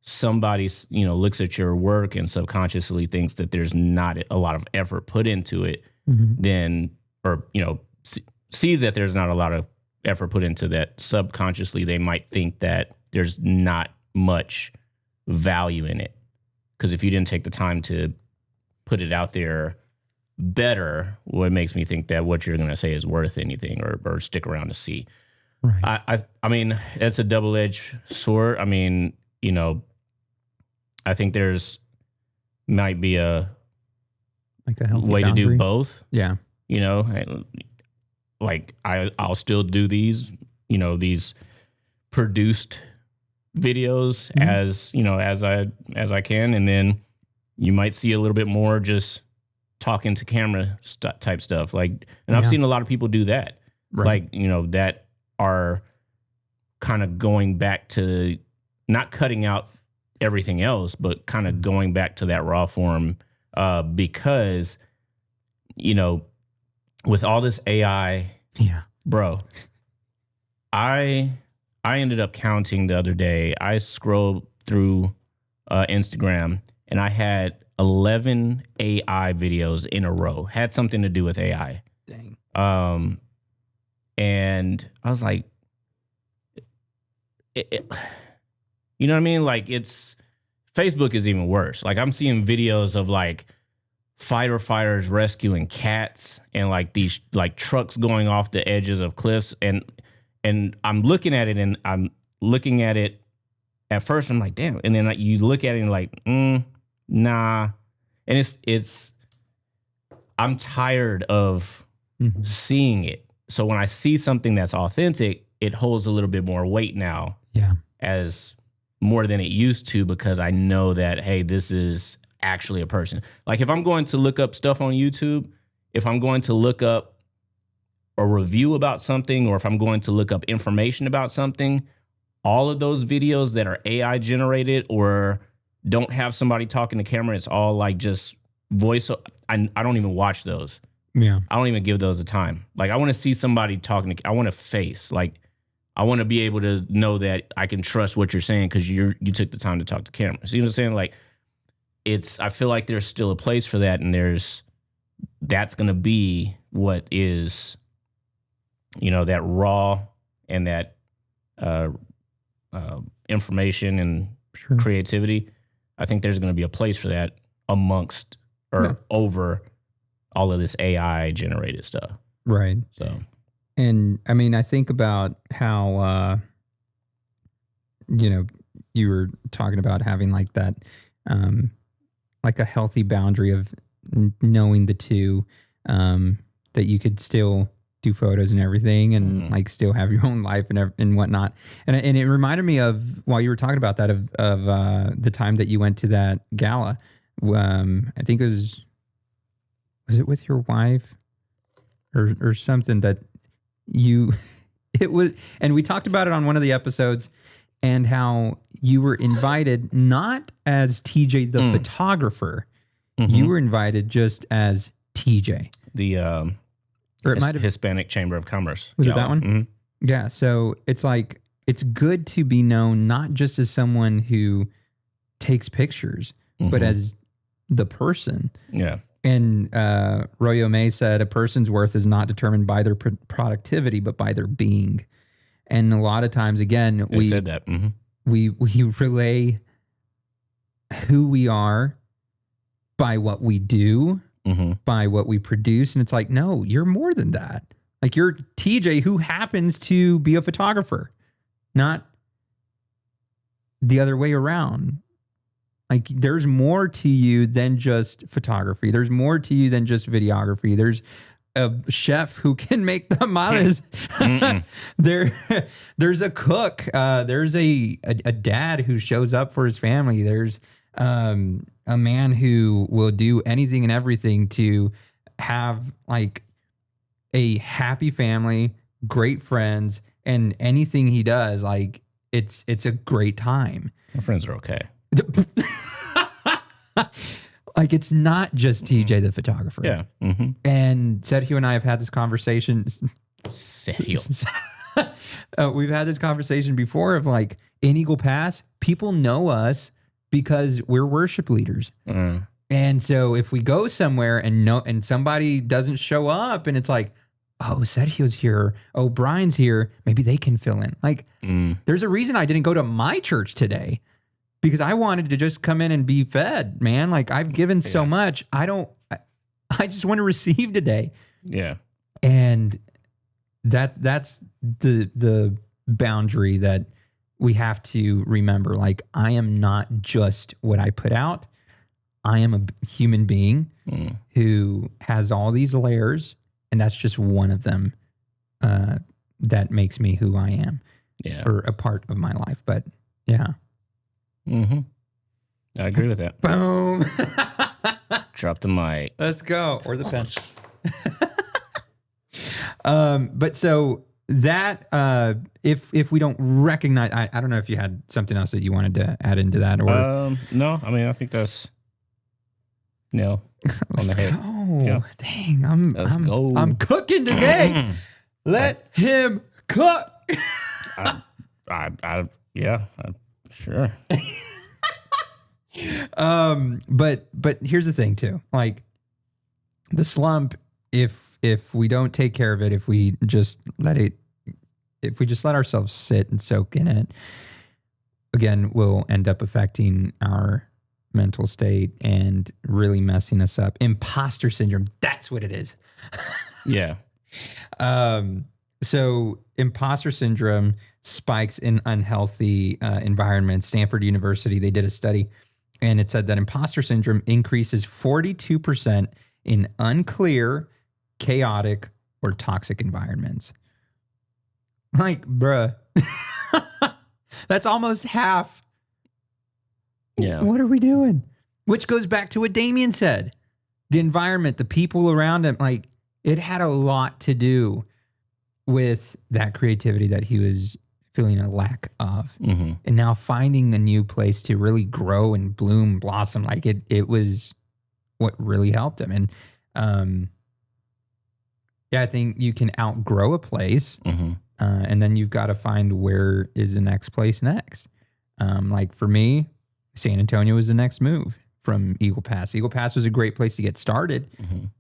somebody, looks at your work and subconsciously thinks that there's not a lot of effort put into it, then, or, sees that there's not a lot of effort put into that, subconsciously, they might think that there's not much value in it. Because if you didn't take the time to put it out there better, what makes me think that what you're going to say is worth anything or stick around to see. Right. I mean, that's a double-edged sword. I mean, I think there's might be a healthy way boundary to do both. Yeah. Like I'll still do these, these produced videos as I can, and then you might see a little bit more just talking to camera type stuff. Like, and I've seen a lot of people do that. Right. Like, that are kind of going back to not cutting out everything else, but kind of going back to that raw form, because, with all this AI, bro, I ended up counting the other day. I scrolled through Instagram and I had 11 AI videos in a row. Had something to do with AI. Dang. And I was like, you know what I mean? Like, Facebook is even worse. Like, I'm seeing videos of like firefighters rescuing cats and like these like trucks going off the edges of cliffs, and I'm looking at it at first I'm like, damn, and then you look at it and like, nah, and it's I'm tired of seeing it. So when I see something that's authentic, it holds a little bit more weight now, as more than it used to, because I know that, hey, this is actually a person. Like, if I'm going to look up stuff on YouTube, if I'm going to look up a review about something, or if I'm going to look up information about something, all of those videos that are AI generated or don't have somebody talking to camera, it's all like just voice. I don't even watch those. Yeah. I don't even give those a time. Like, I want to see somebody talking I want a face. Like, I want to be able to know that I can trust what you're saying because you took the time to talk to camera. So, you know what I'm saying? Like, I feel like there's still a place for that, and that's going to be what is, that raw and that information and creativity. I think there's going to be a place for that amongst or over all of this AI generated stuff. Right. So, and I mean, I think about how, you were talking about having like that, like a healthy boundary of knowing the two, that you could still do photos and everything and like still have your own life and whatnot. And it reminded me of, while you were talking about that, of the time that you went to that gala. I think was it with your wife or something that it was, and we talked about it on one of the episodes, and how you were invited not as TJ the photographer, you were invited just as TJ. The or it might have Hispanic Chamber of Commerce. Was it that one? Mm-hmm. Yeah. So it's like, it's good to be known not just as someone who takes pictures, but as the person. Yeah. And Royo May said, a person's worth is not determined by their productivity, but by their being. And a lot of times, again, we said that. We relay who we are by what we do, by what we produce. And it's like, no, you're more than that. Like, you're TJ who happens to be a photographer, not the other way around. Like, there's more to you than just photography. There's more to you than just videography. There's a chef who can make tamales. There's a cook. There's a dad who shows up for his family. There's a man who will do anything and everything to have like a happy family, great friends, and anything he does, like it's a great time. My friends are okay. Like, it's not just TJ the photographer. Yeah. Mm-hmm. And Sergio and I have had this conversation. Sergio. We've had this conversation before of like, in Eagle Pass, people know us because we're worship leaders. Mm. And so if we go somewhere and somebody doesn't show up and it's like, oh, Sergio's here, oh, Brian's here, maybe they can fill in. Like, there's a reason I didn't go to my church today because I wanted to just come in and be fed, man. Like, I've given so much. I just want to receive today. Yeah. And that's the boundary that we have to remember. Like, I am not just what I put out. I am a human being who has all these layers, and that's just one of them that makes me who I am, or a part of my life. But yeah, I agree with that. Boom. Drop the mic. Let's go, or the pen. But so that if we don't recognize, I don't know if you had something else that you wanted to add into that, or no. I mean, I think that's. No, on the head. Go. Yeah. Dang, Go. I'm cooking today. Let him cook. Sure. But here's the thing too. Like, the slump, if we don't take care of it, if we just let ourselves sit and soak in it, again, will end up affecting our mental state and really messing us up. Imposter syndrome. That's what it is. Yeah. So imposter syndrome spikes in unhealthy environments. Stanford University, they did a study and it said that imposter syndrome increases 42% in unclear, chaotic, or toxic environments. Like, bruh, that's almost half. Yeah. What are we doing? Which goes back to what Damien said. The environment, the people around him, like, it had a lot to do with that creativity that he was feeling a lack of. Mm-hmm. And now finding a new place to really grow and bloom, blossom, like it was what really helped him. And I think you can outgrow a place, and then you've got to find where is the next place next. Like for me, San Antonio was the next move from Eagle Pass. Eagle Pass was a great place to get started,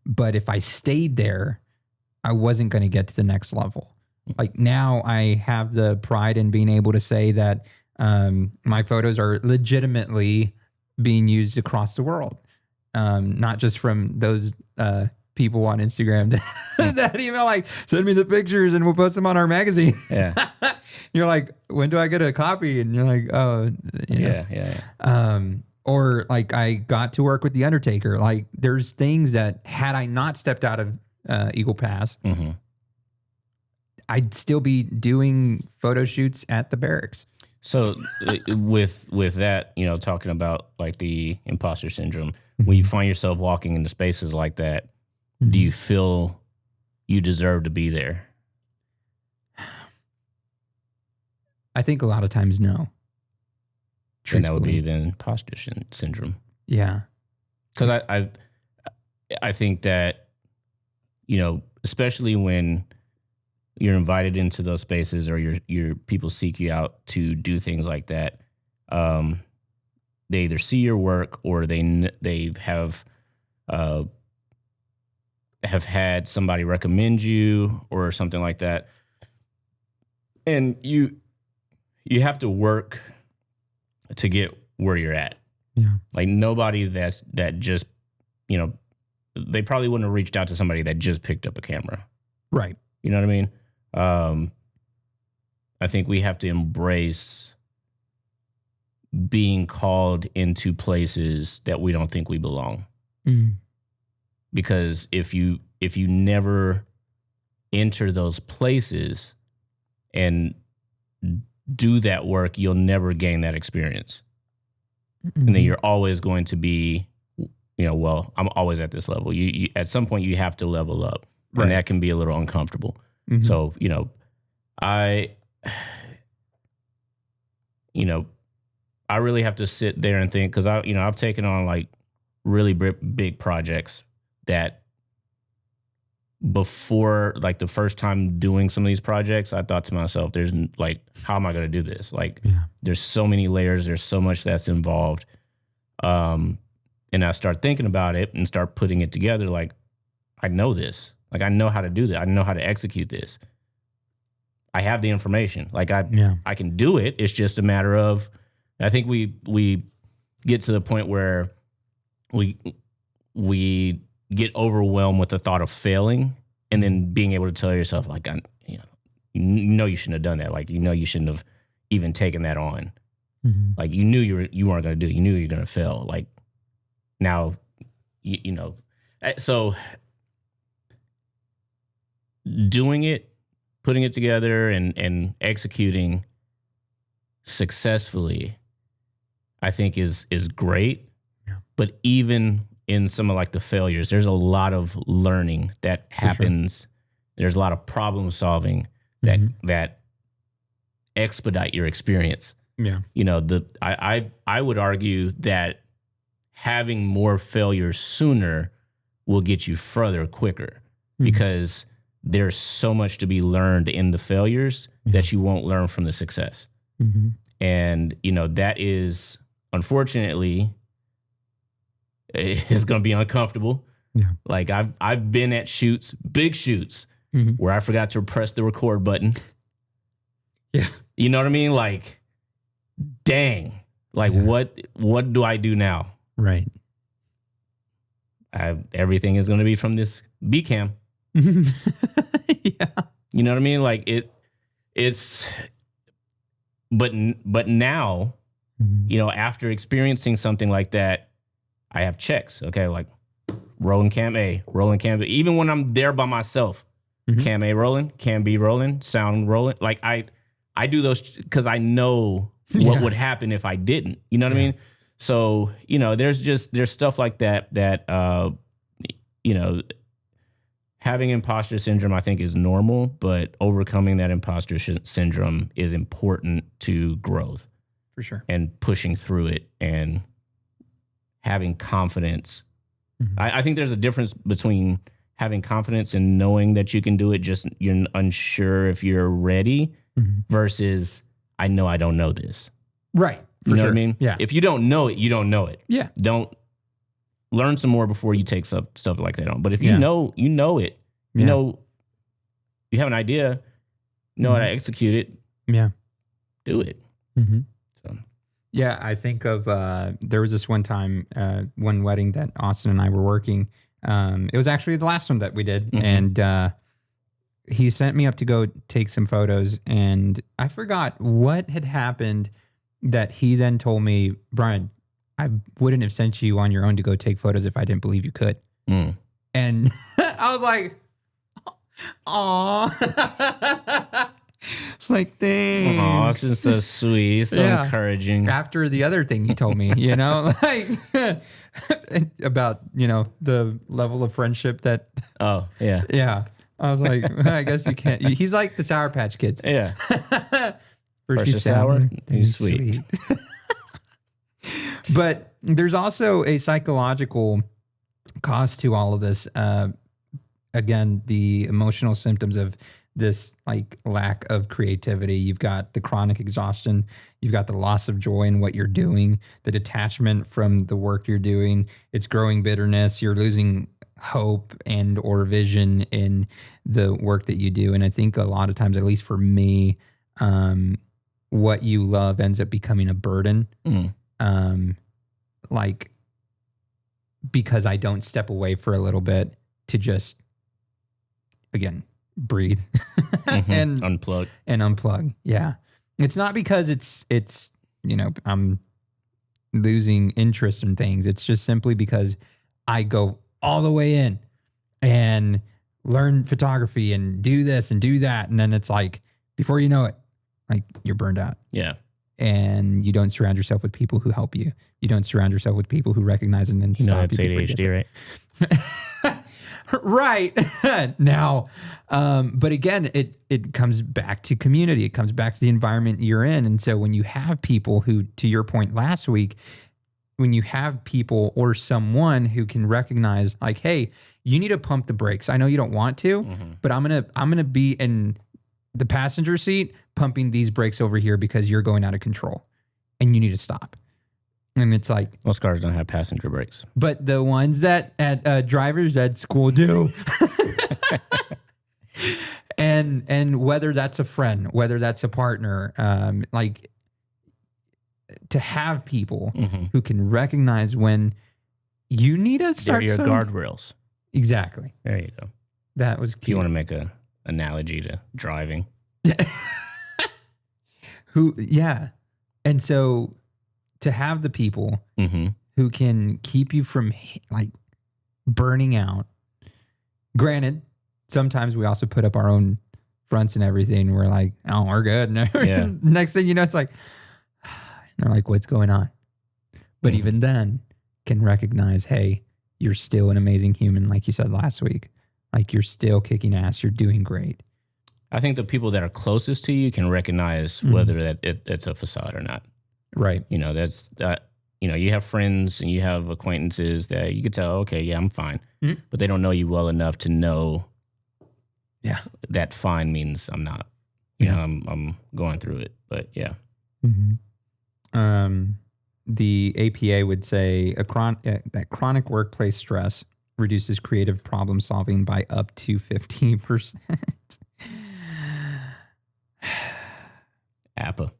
but if I stayed there, I wasn't going to get to the next level. Like now I have the pride in being able to say that my photos are legitimately being used across the world. Not just from those people on Instagram that email like, send me the pictures and we'll post them on our magazine. Yeah. You're like, when do I get a copy? And you're like, oh, Yeah. Or like I got to work with the Undertaker. Like there's things that had I not stepped out of Eagle Pass, I'd still be doing photo shoots at the barracks. So with that, talking about like the imposter syndrome, when you find yourself walking into spaces like that, do you feel you deserve to be there? I think a lot of times, no. And that would be the imposter syndrome. Yeah. Because I think that, especially when you're invited into those spaces or your people seek you out to do things like that, they either see your work or they have had somebody recommend you or something like that, and you have to work to get where you're at. Yeah, like nobody that just they probably wouldn't have reached out to somebody that just picked up a camera, right? You know what I mean? I think we have to embrace being called into places that we don't think we belong. Because if you never enter those places and do that work, you'll never gain that experience. And then you're always going to be, well, I'm always at this level. You at some point you have to level up, right. And that can be a little uncomfortable. So, I really have to sit there and think, because I've taken on like really big projects that before, like the first time doing some of these projects, I thought to myself, there's like, how am I going to do this? Like, there's so many layers. There's so much that's involved. And I start thinking about it and start putting it together. Like, I know this. Like, I know how to do that. I know how to execute this. I have the information. Like, I can do it. It's just a matter of, I think we get to the point where we get overwhelmed with the thought of failing, and then being able to tell yourself, like, you know you shouldn't have done that. Like, you shouldn't have even taken that on. Mm-hmm. Like, you knew you weren't going to do it. You knew you were going to fail. Like, now, you know. So doing it, putting it together, and executing successfully, I think is great. Yeah. But even in some of like the failures, there's a lot of learning that happens. Sure. There's a lot of problem solving that expedite your experience. Yeah. You know, I would argue that having more failures sooner will get you further quicker, because there's so much to be learned in the failures that you won't learn from the success. Mm-hmm. And, you know, that is, unfortunately, it's going to be uncomfortable. Yeah. Like, I've been at shoots, big shoots, where I forgot to press the record button. Yeah. You know what I mean? Like, dang, like, what do I do now? Right. Everything is going to be from this B cam. Yeah. You know what I mean? Like, it's, but now, you know, after experiencing something like that, I have checks. Okay. Like, rolling cam A, rolling cam B. Even when I'm there by myself, cam A rolling, cam B rolling, sound rolling. Like, I do those because I know what would happen if I didn't. You know what I mean? So, you know, there's stuff like that, you know, having imposter syndrome, I think, is normal, but overcoming that imposter syndrome is important to growth. For sure. And pushing through it and having confidence. I think there's a difference between having confidence and knowing that you can do it, just you're unsure if you're ready, versus I know I don't know this. Right. You know what I mean? Yeah. If you don't know it, you don't know it. Yeah. Don't learn some more before you take stuff like that on. But if you know it, you know, you have an idea, know how to execute it. Yeah. Do it. So. Yeah. I think of, there was this one time, one wedding that Austin and I were working. It was actually the last one that we did. And, he sent me up to go take some photos, and I forgot what had happened that he then told me, Brian, I wouldn't have sent you on your own to go take photos if I didn't believe you could. And I was like, aw. It's like, thanks. Aw, this is so sweet, so encouraging. After the other thing he told me, you know, like about, you know, the level of friendship that. Oh, yeah. Yeah. I was like, I guess you can't. He's like the Sour Patch Kids. Yeah. First he's sour, then he's sweet. But there's also a psychological cost to all of this. Again, the emotional symptoms of this, like, lack of creativity. You've got the chronic exhaustion. You've got the loss of joy in what you're doing, the detachment from the work you're doing. It's growing bitterness. You're losing hope and or vision in the work that you do. And I think a lot of times, at least for me, what you love ends up becoming a burden. Like, because I don't step away for a little bit to just, again, breathe and unplug. Yeah. It's not because it's, you know, I'm losing interest in things. It's just simply because I go all the way in and learn photography and do this and do that. And then it's like, before you know it, like, you're burned out. Yeah. And you don't surround yourself with people who help you. You don't surround yourself with people who recognize and then stop you. That's ADHD, right? Right. Now, but again, it comes back to community. It comes back to the environment you're in. And so when you have people who, to your point last week, when you have people or someone who can recognize like, hey, you need to pump the brakes. I know you don't want to, but I'm gonna be in the passenger seat pumping these brakes over here because you're going out of control and you need to stop. And it's like, most cars don't have passenger brakes, but the ones that at drivers at school do. And whether that's a friend, whether that's a partner, like to have people who can recognize when you need to start they're your guardrails. Exactly. There you go. That was cute. If you want to make a analogy to driving. And so to have the people who can keep you from like burning out. Granted, sometimes we also put up our own fronts and everything. We're like, oh, we're good. Yeah. Next thing you know, it's like, and they're like, what's going on? But even then can recognize, hey, you're still an amazing human. Like you said last week, like you're still kicking ass. You're doing great. I think the people that are closest to you can recognize whether it's a facade or not. Right. You know, that's, you have friends and you have acquaintances that you could tell, okay, yeah, I'm fine. But they don't know you well enough to know that fine means I'm not. You know, I'm going through it. But yeah. The APA would say that chronic workplace stress reduces creative problem solving by up to 15%. APA.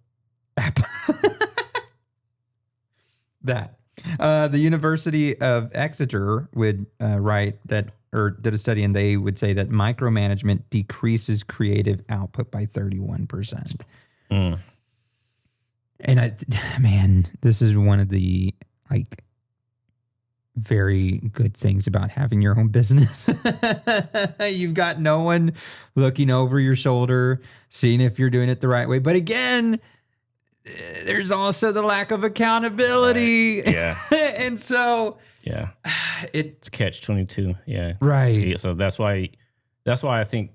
That. The University of Exeter would write that, or did a study, and they would say that micromanagement decreases creative output by 31%. And man, this is one of the like very good things about having your own business. You've got no one looking over your shoulder, seeing if you're doing it the right way. But again, there's also the lack of accountability. Right. Yeah. And so it's catch-22. Yeah. Right. So that's why I think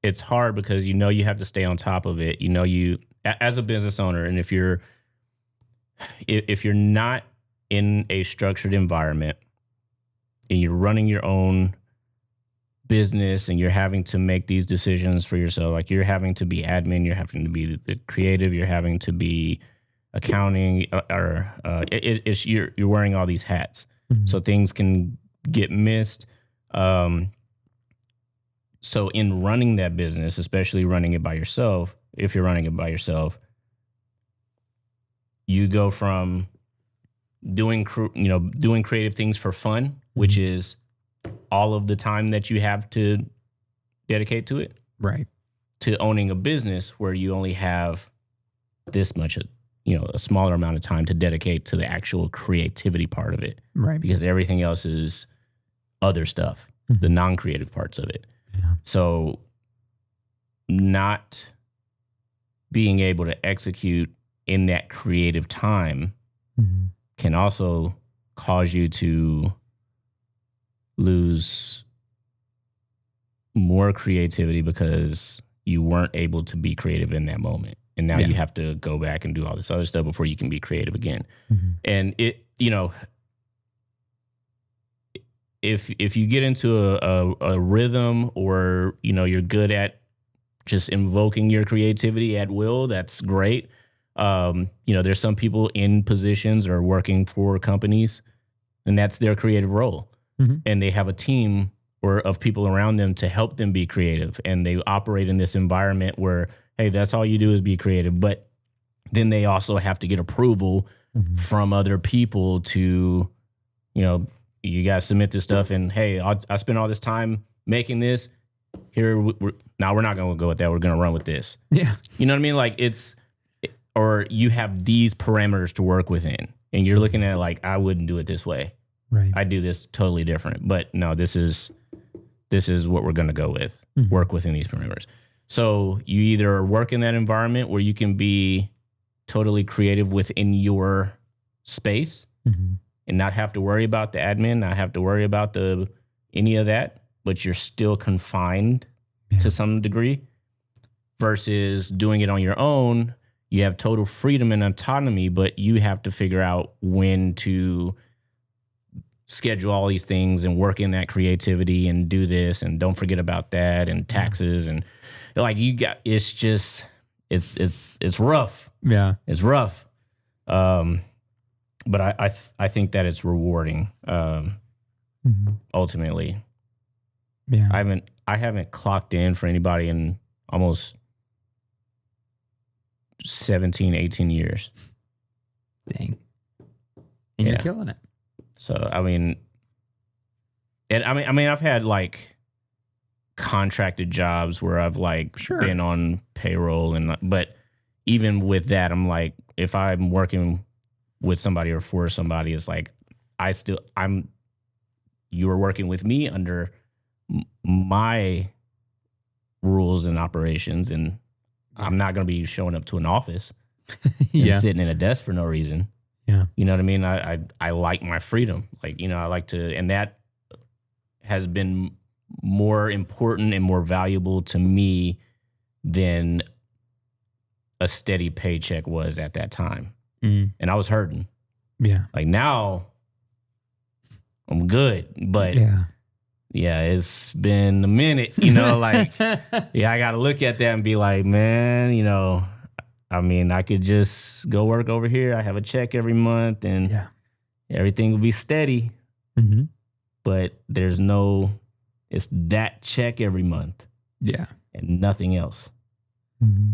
it's hard, because you have to stay on top of it. You as a business owner, and if you're not in a structured environment and you're running your own business and you're having to make these decisions for yourself, like you're having to be admin, you're having to be the creative, you're having to be accounting, or you're wearing all these hats, so things can get missed. So in running that business, especially running it by yourself, if you're running it by yourself, you go from doing creative things for fun, which is all of the time that you have to dedicate to it, right, to owning a business where you only have this much, a smaller amount of time to dedicate to the actual creativity part of it, right, because everything else is other stuff, the non-creative parts of it. Yeah. So not being able to execute in that creative time can also cause you to lose more creativity because you weren't able to be creative in that moment. And now you have to go back and do all this other stuff before you can be creative again. And if you get into a rhythm, or, you're good at just invoking your creativity at will, that's great. There's some people in positions or working for companies, and that's their creative role. And they have a team of people around them to help them be creative. And they operate in this environment where, hey, that's all you do is be creative. But then they also have to get approval from other people to, you guys submit this stuff, and hey, I spent all this time making this. Here, now we're not going to go with that. We're going to run with this. Yeah. You know what I mean? Like or you have these parameters to work within, and you're looking at it like, I wouldn't do it this way. Right. I do this totally different. But no, this is what we're going to go with. Work within these parameters. So you either work in that environment where you can be totally creative within your space and not have to worry about the admin, not have to worry about any of that, but you're still confined to some degree, versus doing it on your own. you have total freedom and autonomy, but you have to figure out when to schedule all these things and work in that creativity and do this and don't forget about that and taxes and like it's just it's rough. Yeah. It's rough. But I think that it's rewarding. Ultimately. Yeah. I haven't clocked in for anybody in almost 17, 18 years. Dang. And you're Yeah. killing it. So I mean, I've had like contracted jobs where I've like been on payroll but even with that, I'm like, if I'm working with somebody or for somebody, it's like you're working with me under my rules and operations, and I'm not going to be showing up to an office and sitting in a desk for no reason. Yeah. You know what I mean? I like my freedom. Like, you know, I like to, and that has been more important and more valuable to me than a steady paycheck was at that time. And I was hurting. Yeah. Like now I'm good, but yeah, it's been a minute, you know, like, yeah, I got to look at that and be like, man, you know, I mean, I could just go work over here. I have a check every month and everything will be steady. Mm-hmm. But it's that check every month. Yeah. And nothing else. Mm-hmm.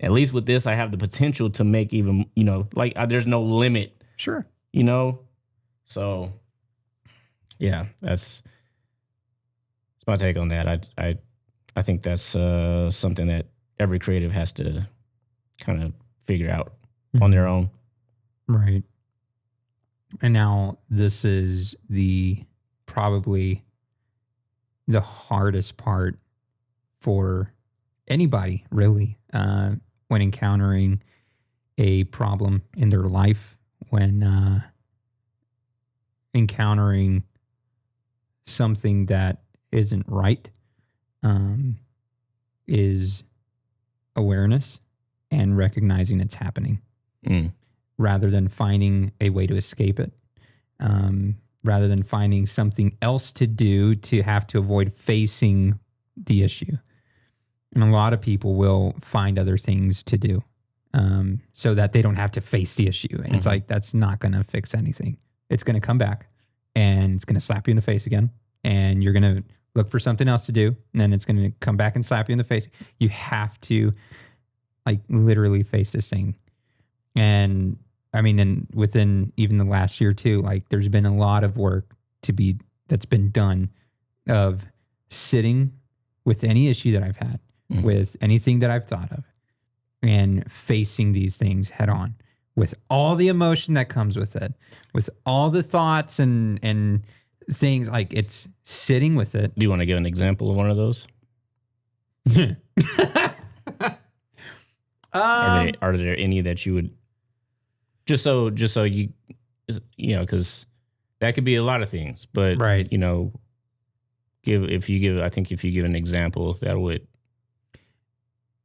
At least with this, I have the potential to make even, you know, like there's no limit. Sure. You know? So, yeah, that's my take on that. I think that's something that every creative has to kind of figure out on their own. Right. And now this is probably the hardest part for anybody, really, when encountering a problem in their life, when encountering something that isn't right, is awareness and recognizing it's happening rather than finding a way to escape it, rather than finding something else to do to have to avoid facing the issue. And a lot of people will find other things to do so that they don't have to face the issue. And it's like, that's not going to fix anything. It's going to come back and it's going to slap you in the face again. And you're going to look for something else to do. And then it's going to come back and slap you in the face. You have to like literally face this thing. And I mean, and within even the last year too, like there's been a lot of work that's been done of sitting with any issue that I've had, with anything that I've thought of, and facing these things head on with all the emotion that comes with it, with all the thoughts and things. Like it's sitting with it. Do you want to give an example of one of those? Are there any that you would just so you know, because that could be a lot of things, but right, you know, if you give an example, that would.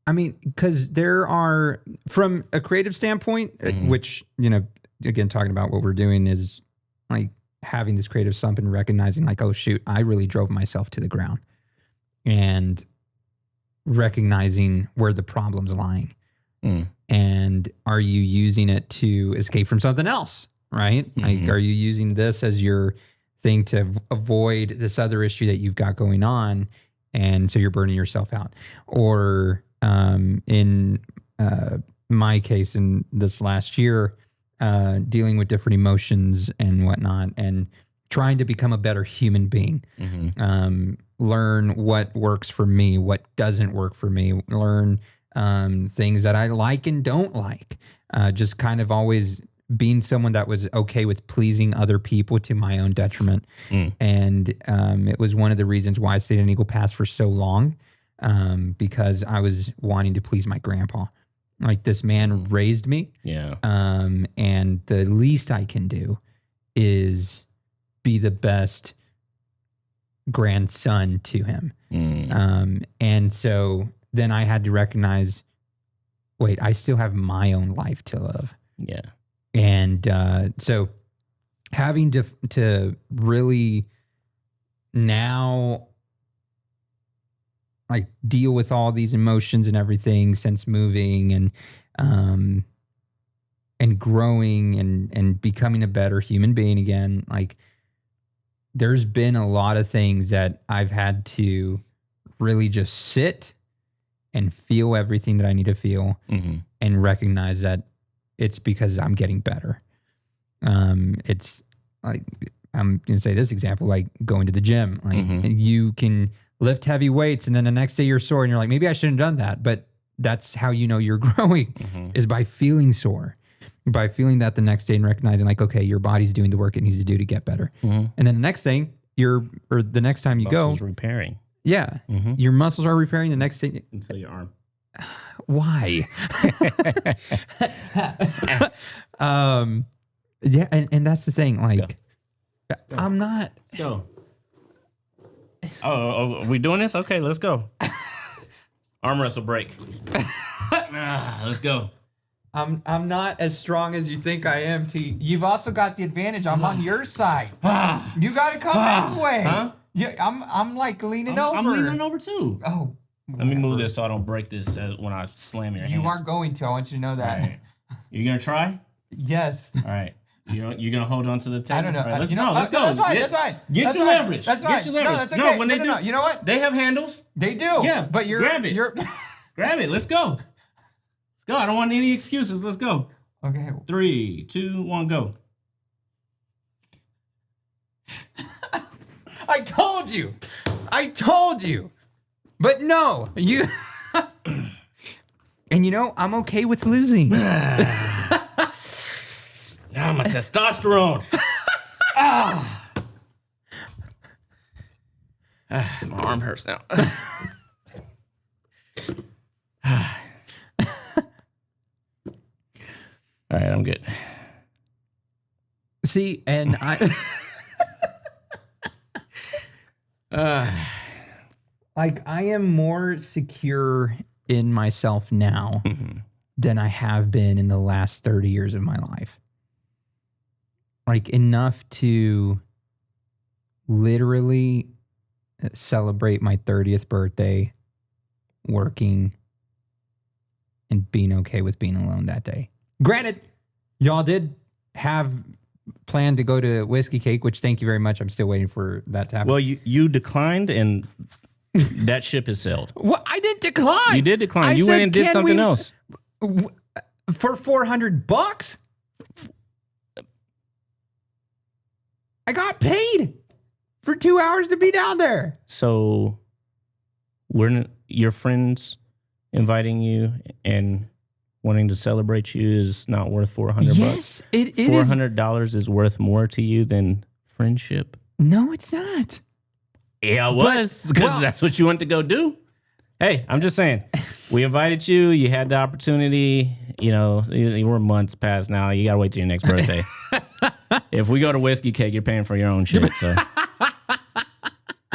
I mean, because there are, from a creative standpoint, which, you know, again, talking about what we're doing is like having this creative slump and recognizing like, oh shoot, I really drove myself to the ground, and recognizing where the problem's lying. And are you using it to escape from something else? Right? Like, are you using this as your thing to avoid this other issue that you've got going on? And so you're burning yourself out. Or in my case, in this last year, dealing with different emotions and whatnot, and trying to become a better human being, learn what works for me, what doesn't work for me, learn things that I like and don't like, just kind of always being someone that was okay with pleasing other people to my own detriment. And it was one of the reasons why I stayed in Eagle Pass for so long, because I was wanting to please my grandpa. Like, this man raised me. Yeah. And the least I can do is be the best grandson to him. And so then I had to recognize, wait, I still have my own life to live. Yeah. And so having to really now like deal with all these emotions and everything since moving and growing and becoming a better human being again, like there's been a lot of things that I've had to really just sit and feel everything that I need to feel and recognize that it's because I'm getting better. It's like, I'm going to say this example, like going to the gym. Like you can lift heavy weights and then the next day you're sore and you're like, maybe I shouldn't have done that. But that's how you know you're growing is by feeling sore, by feeling that the next day and recognizing like, okay, your body's doing the work it needs to do to get better. And then the next thing the next time you Muscles go. repairing. Yeah. Your muscles are repairing the next thing. Until your arm. Why? Yeah. And that's the thing. Like, I'm not. Let's go. Oh, are we doing this? Okay, let's go. Arm wrestle break. Let's go. I'm not as strong as you think I am, T. You've also got the advantage. I'm on your side. You got to come this way. Huh? Yeah, I'm like leaning over. I'm leaning over too. Oh. Let me move this so I don't break this when I slam your hands. You aren't going to. I want you to know that. Right. You gonna try? Yes. All right. You're gonna hold on to the table. I don't know. Right, let's you go. know, Let's go. That's fine. That's fine. Get That's your fine. leverage. That's fine. Get your leverage. No, that's okay. No, when they do, you know what? They have handles. They do. Yeah, but you're grab it. You're Grab it. Let's go. Let's go. I don't want any excuses. Let's go. Okay. 3, 2, 1, go. I told you. But no, you. And you know, I'm okay with losing. Ah, my testosterone. My arm hurts now. All right, I'm good. See, and I. Like, I am more secure in myself now than I have been in the last 30 years of my life. Like, enough to literally celebrate my 30th birthday working and being okay with being alone that day. Granted, y'all did have planned to go to Whiskey Cake, which thank you very much. I'm still waiting for that to happen. Well, you declined, and that ship has sailed. What? I didn't decline. You did decline. You went and did something else. For $400? I got paid for 2 hours to be down there. So, your friends inviting you and wanting to celebrate you is not worth $400. Yes, it is. $400 is worth more to you than friendship. No, it's not. Yeah, it was, because that's what you went to go do. Hey, I'm just saying, we invited you. You had the opportunity. You know, we're months past now. You got to wait till your next birthday. If we go to Whiskey Cake, you're paying for your own shit. So,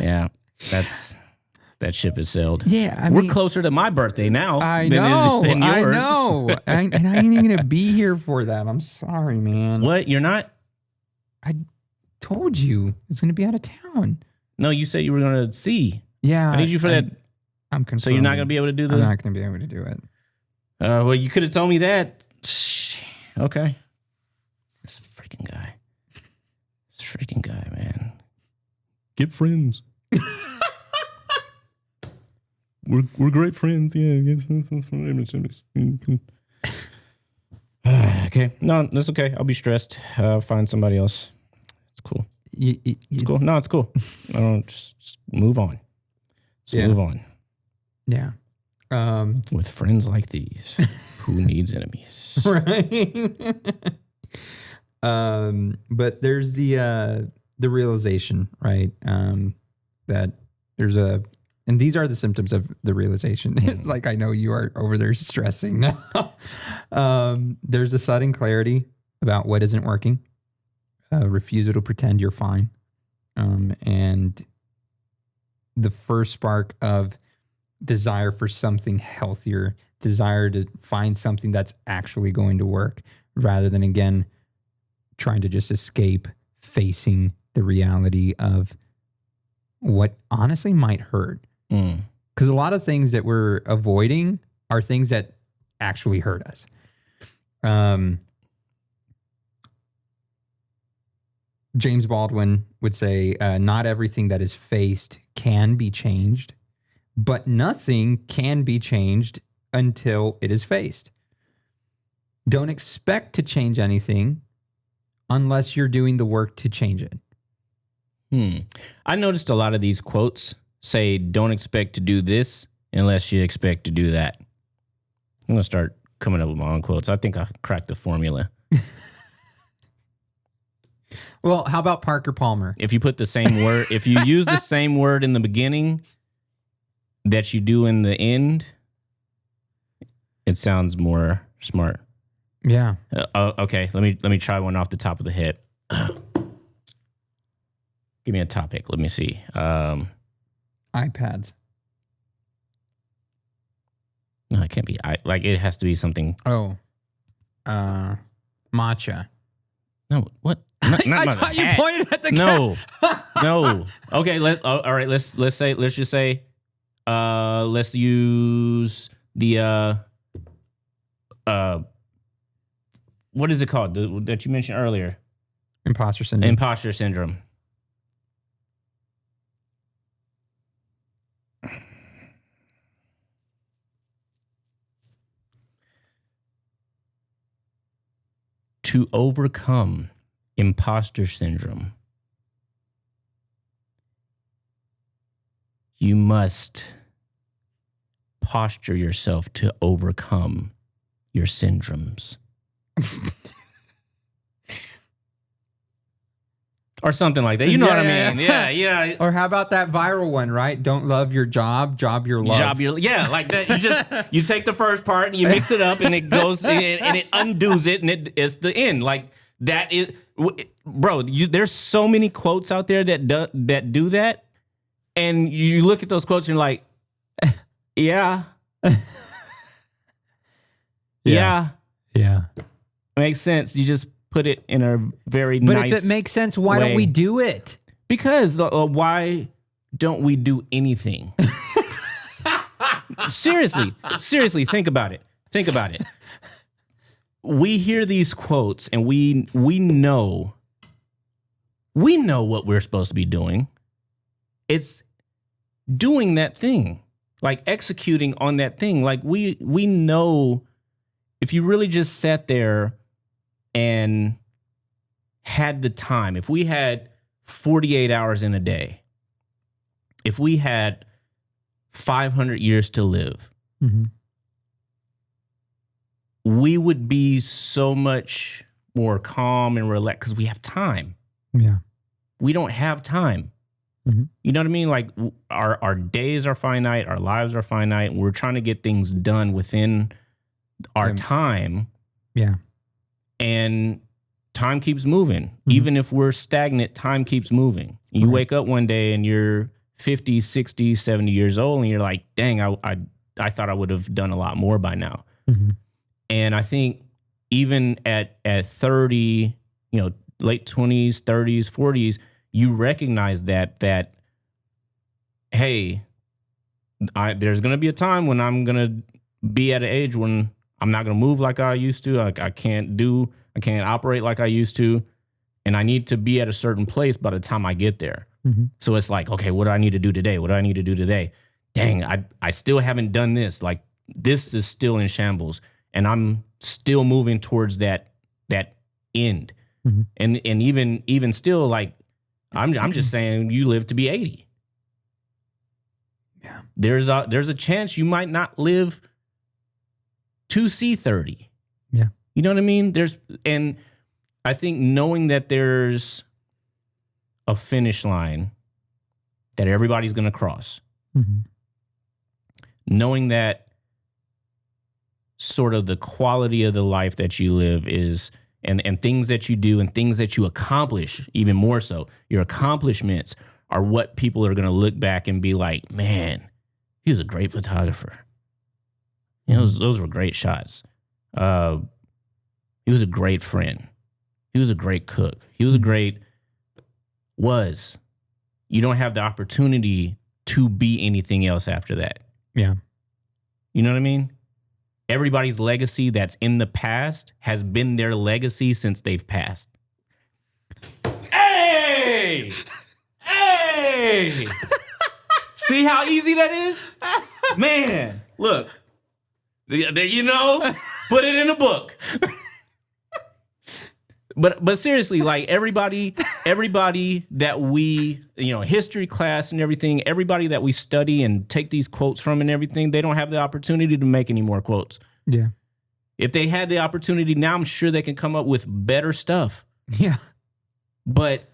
yeah, that ship has sailed. Yeah, we're closer to my birthday now. I than know. yours. I know. And I ain't even gonna be here for that. I'm sorry, man. What? You're not? I told you it's gonna be out of town. No, you said you were gonna see. Yeah, I need you for that. I'm confirmed. So you're not gonna be able to do that? I'm not gonna be able to do it. Well, you could have told me that. Okay. This freaking guy, man. Get friends. We're great friends. Yeah. Okay. No, that's okay. I'll be stressed. Find somebody else. It's cool. It's cool. No, it's cool. I don't just move on. Move on. Yeah. With friends like these, who needs enemies? Right. But there's the realization, right? That there's and these are the symptoms of the realization. It's like, I know you are over there stressing now. There's a sudden clarity about what isn't working, refusal to pretend you're fine. And the first spark of desire for something healthier, desire to find something that's actually going to work, rather than, again, trying to just escape facing the reality of what honestly might hurt. Because a lot of things that we're avoiding are things that actually hurt us. James Baldwin would say, not everything that is faced can be changed, but nothing can be changed until it is faced. Don't expect to change anything unless you're doing the work to change it. I noticed a lot of these quotes say, don't expect to do this unless you expect to do that. I'm going to start coming up with my own quotes. I think I cracked the formula. Well, how about Parker Palmer? If you put the same word, if you use the same word in the beginning that you do in the end, it sounds more smart. Yeah. Okay, let me try one off the top of the head. Give me a topic. Let me see. iPads. No, it can't be. It has to be something. Oh. Matcha. No, what? Not I thought you pointed at the No. No. Okay, all right, let's just say let's use the what is it called that you mentioned earlier? Imposter syndrome. Imposter syndrome. To overcome imposter syndrome, you must posture yourself to overcome your syndromes. Or something like that. You know what I mean? Yeah. Or how about that viral one, right? Don't love your job, job your love. Like that. You take the first part and you mix it up and it goes and it undoes it and it's the end. Like that is, bro. There's so many quotes out there that do that, and you look at those quotes and you're like, yeah. Makes sense. You just put it in a very nice. But if it makes sense, why don't we do it? Because why don't we do anything? Seriously, think about it. We hear these quotes and we know what we're supposed to be doing. It's doing that thing, like executing on that thing. Like we know if you really just sat there and had the time, if we had 48 hours in a day, if we had 500 years to live, we would be so much more calm and relaxed because we have time. Yeah. We don't have time. You know what I mean? Like our days are finite, our lives are finite, and we're trying to get things done within our time. Yeah. And time keeps moving. Even if we're stagnant, time keeps moving. You wake up one day and you're 50, 60, 70 years old and you're like, dang, I thought I would have done a lot more by now. And I think even at 30, late 20s, 30s, 40s, you recognize that hey, there's going to be a time when I'm going to be at an age when I'm not going to move like I used to. I can't operate like I used to. And I need to be at a certain place by the time I get there. So it's like, okay, what do I need to do today? What do I need to do today? Dang, I still haven't done this. Like this is still in shambles and I'm still moving towards that end. And even still, like, I'm just saying you live to be 80. Yeah. There's a chance you might not live to see 30. Yeah. You know what I mean? And I think knowing that there's a finish line that everybody's going to cross, knowing that sort of the quality of the life that you live is, and things that you do and things that you accomplish, even more so, your accomplishments are what people are going to look back and be like, man, He was a great photographer. You know, those were great shots. He was a great friend. He was a great cook. He was a great, you don't have the opportunity to be anything else after that. Yeah. You know what I mean? Everybody's legacy that's in the past has been their legacy since they've passed. Hey! Hey! See how easy that is? Man, look. You know, put it in a book. But seriously, like everybody that we, you know, history class and everything, everybody that we study and take these quotes from and everything, they don't have the opportunity to make any more quotes. Yeah. If they had the opportunity now, I'm sure they can come up with better stuff. Yeah. But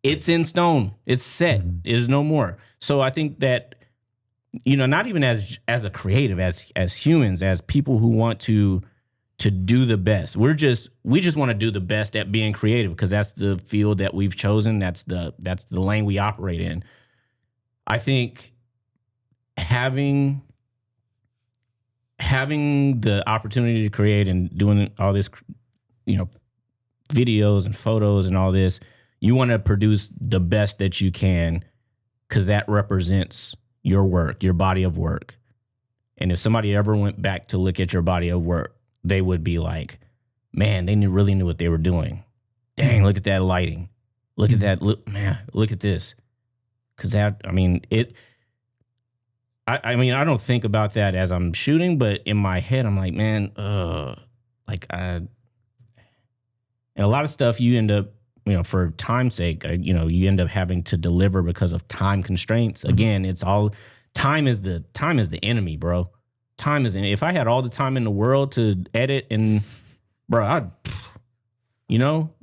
it's in stone. It's set. There's no more. So I think that, you know, not even as a creative, as humans, as people who want to do the best. We just want to do the best at being creative because that's the field that we've chosen. That's the lane we operate in. I think having the opportunity to create and doing all this, you know, videos and photos and all this, you want to produce the best that you can because that represents your work, your body of work. And if somebody ever went back to look at your body of work, they would be like, man, they really knew what they were doing. Dang, look at that lighting. Look at that. Look at this. Because that, I mean, I mean, I don't think about that as I'm shooting, but in my head, I'm like, man, and a lot of stuff you end up, you know, for time's sake, you know, you end up having to deliver because of time constraints. Again, it's all time is the enemy, bro. Time is, if I had all the time in the world to edit and, bro,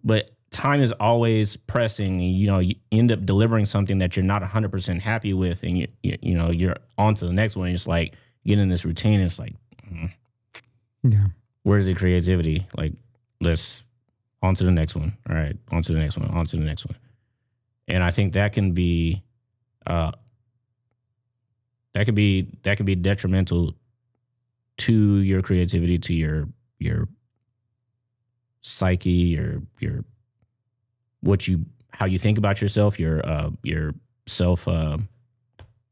but time is always pressing. And, you know, you end up delivering something that you're not 100% happy with, and you know, you're on to the next one. It's like getting in this routine. And it's like, yeah, where's the creativity? Like, let's on to the next one. All right, on to the next one. On to the next one. And I think that can be, detrimental to your creativity, to your psyche, your how you think about yourself, your self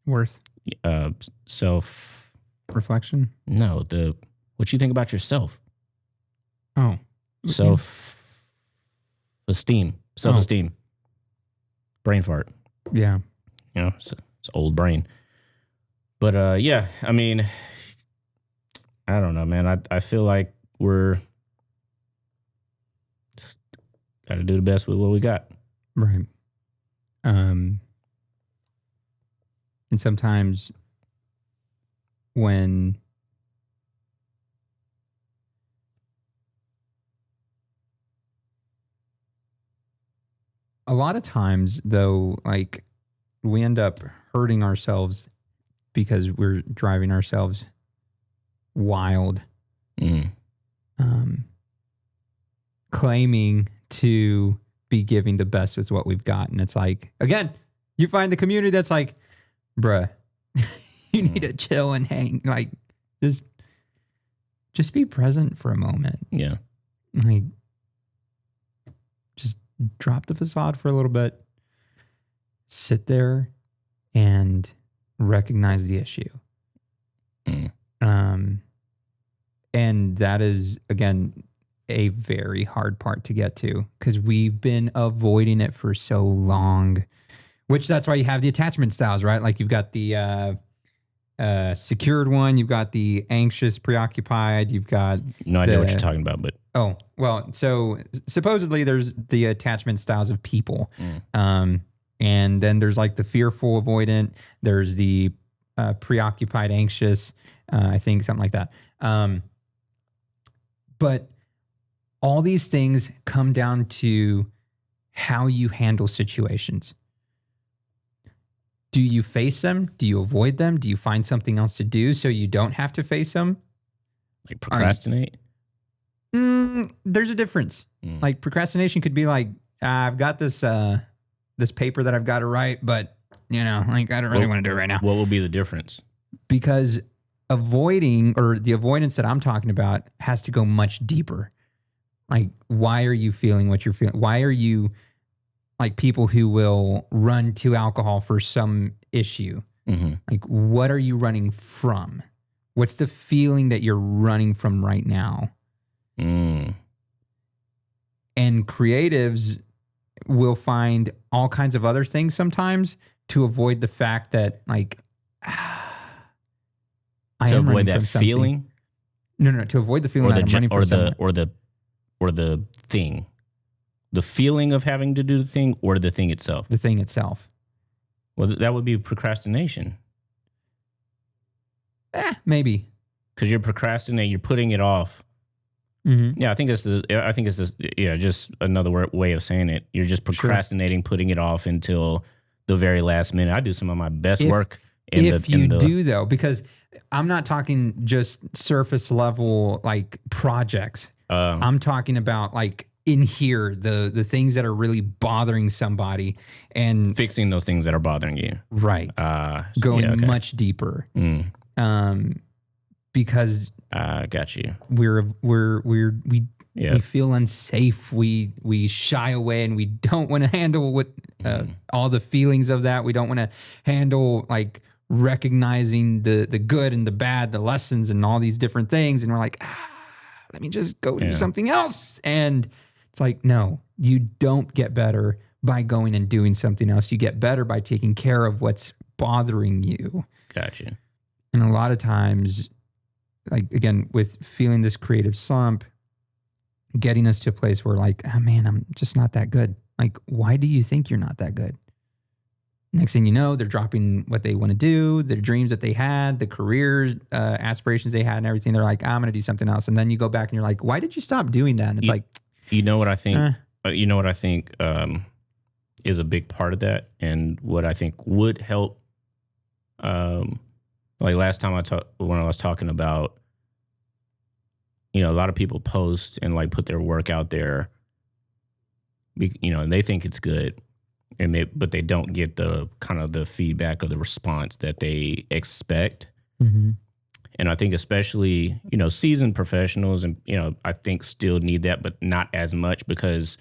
worth, self reflection. No, what you think about yourself. Oh, self-esteem, brain fart. Yeah, you know, it's old brain. But yeah, I mean, I don't know, man. I feel like we're got to do the best with what we got. Right. And sometimes when a lot of times, though, like we end up hurting ourselves because we're driving ourselves wild, claiming to be giving the best with what we've got. And it's like, again, you find the community that's like, bruh, you need to chill and hang. Like, just be present for a moment. Yeah. Like, just drop the facade for a little bit, sit there and recognize the issue. And that is, again, a very hard part to get to because we've been avoiding it for so long, which that's why you have the attachment styles, right? Like you've got the secured one, you've got the anxious, preoccupied, you've got no idea what you're talking about, but oh, well, so supposedly there's the attachment styles of people. And then there's like the fearful, avoidant, there's the preoccupied, anxious, I think something like that. But all these things come down to how you handle situations. Do you face them? Do you avoid them? Do you find something else to do so you don't have to face them? Like procrastinate? There's a difference. Like procrastination could be like, I've got this this paper that I've got to write, but You know, like I don't really want to do it right now. What will be the difference? Because avoiding, or the avoidance that I'm talking about, has to go much deeper. Like, why are you feeling what you're feeling? Why are you like people who will run to alcohol for some issue? Mm-hmm. Like, what are you running from? What's the feeling that you're running from right now? Mm. And creatives will find all kinds of other things sometimes to avoid the fact that, like, to avoid that feeling. No, to avoid the feeling that I'm running from something. Or the thing, the feeling of having to do the thing, or the thing itself. The thing itself. Well, that would be procrastination. Maybe because you're procrastinating, you're putting it off. Mm-hmm. Yeah, I think it's this. Yeah, just another way of saying it. You're just procrastinating, putting it off until the very last minute. I do some of my best work. If you do though, because I'm not talking just surface level like projects. I'm talking about like in here, the things that are really bothering somebody and fixing those things that are bothering you. Right. Going much deeper. Because got you. We feel unsafe. We shy away and we don't want to handle what all the feelings of that. We don't want to handle like recognizing the good and the bad, the lessons and all these different things. And we're like, let me just go do something else. And it's like, no, you don't get better by going and doing something else. You get better by taking care of what's bothering you. Gotcha. And a lot of times, like, again, with feeling this creative slump, getting us to a place where like, oh man, I'm just not that good. Like, why do you think you're not that good? Next thing you know, they're dropping what they want to do, the dreams that they had, the career aspirations they had and everything. They're like, I'm going to do something else. And then you go back and you're like, why did you stop doing that? And it's like, you know what I think? You know what I think is a big part of that, and what I think would help. Like last time when I was talking about, you know, a lot of people post and like put their work out there, you know, and they think it's good, but they don't get the kind of the feedback or the response that they expect. Mm-hmm. And I think especially, you know, seasoned professionals and, you know, I think still need that, but not as much, because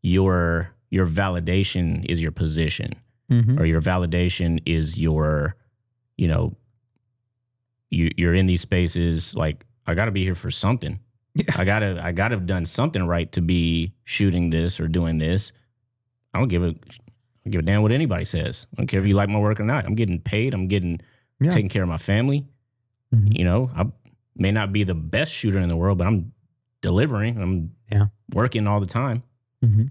your validation is your position, or your validation is your, you know, you're in these spaces like, I got to be here for something. Yeah. I gotta have done something right to be shooting this or doing this. I don't give a damn what anybody says. I don't care if you like my work or not. I'm getting paid. I'm getting taking care of my family. Mm-hmm. You know, I may not be the best shooter in the world, but I'm delivering. I'm working all the time. Mm-hmm.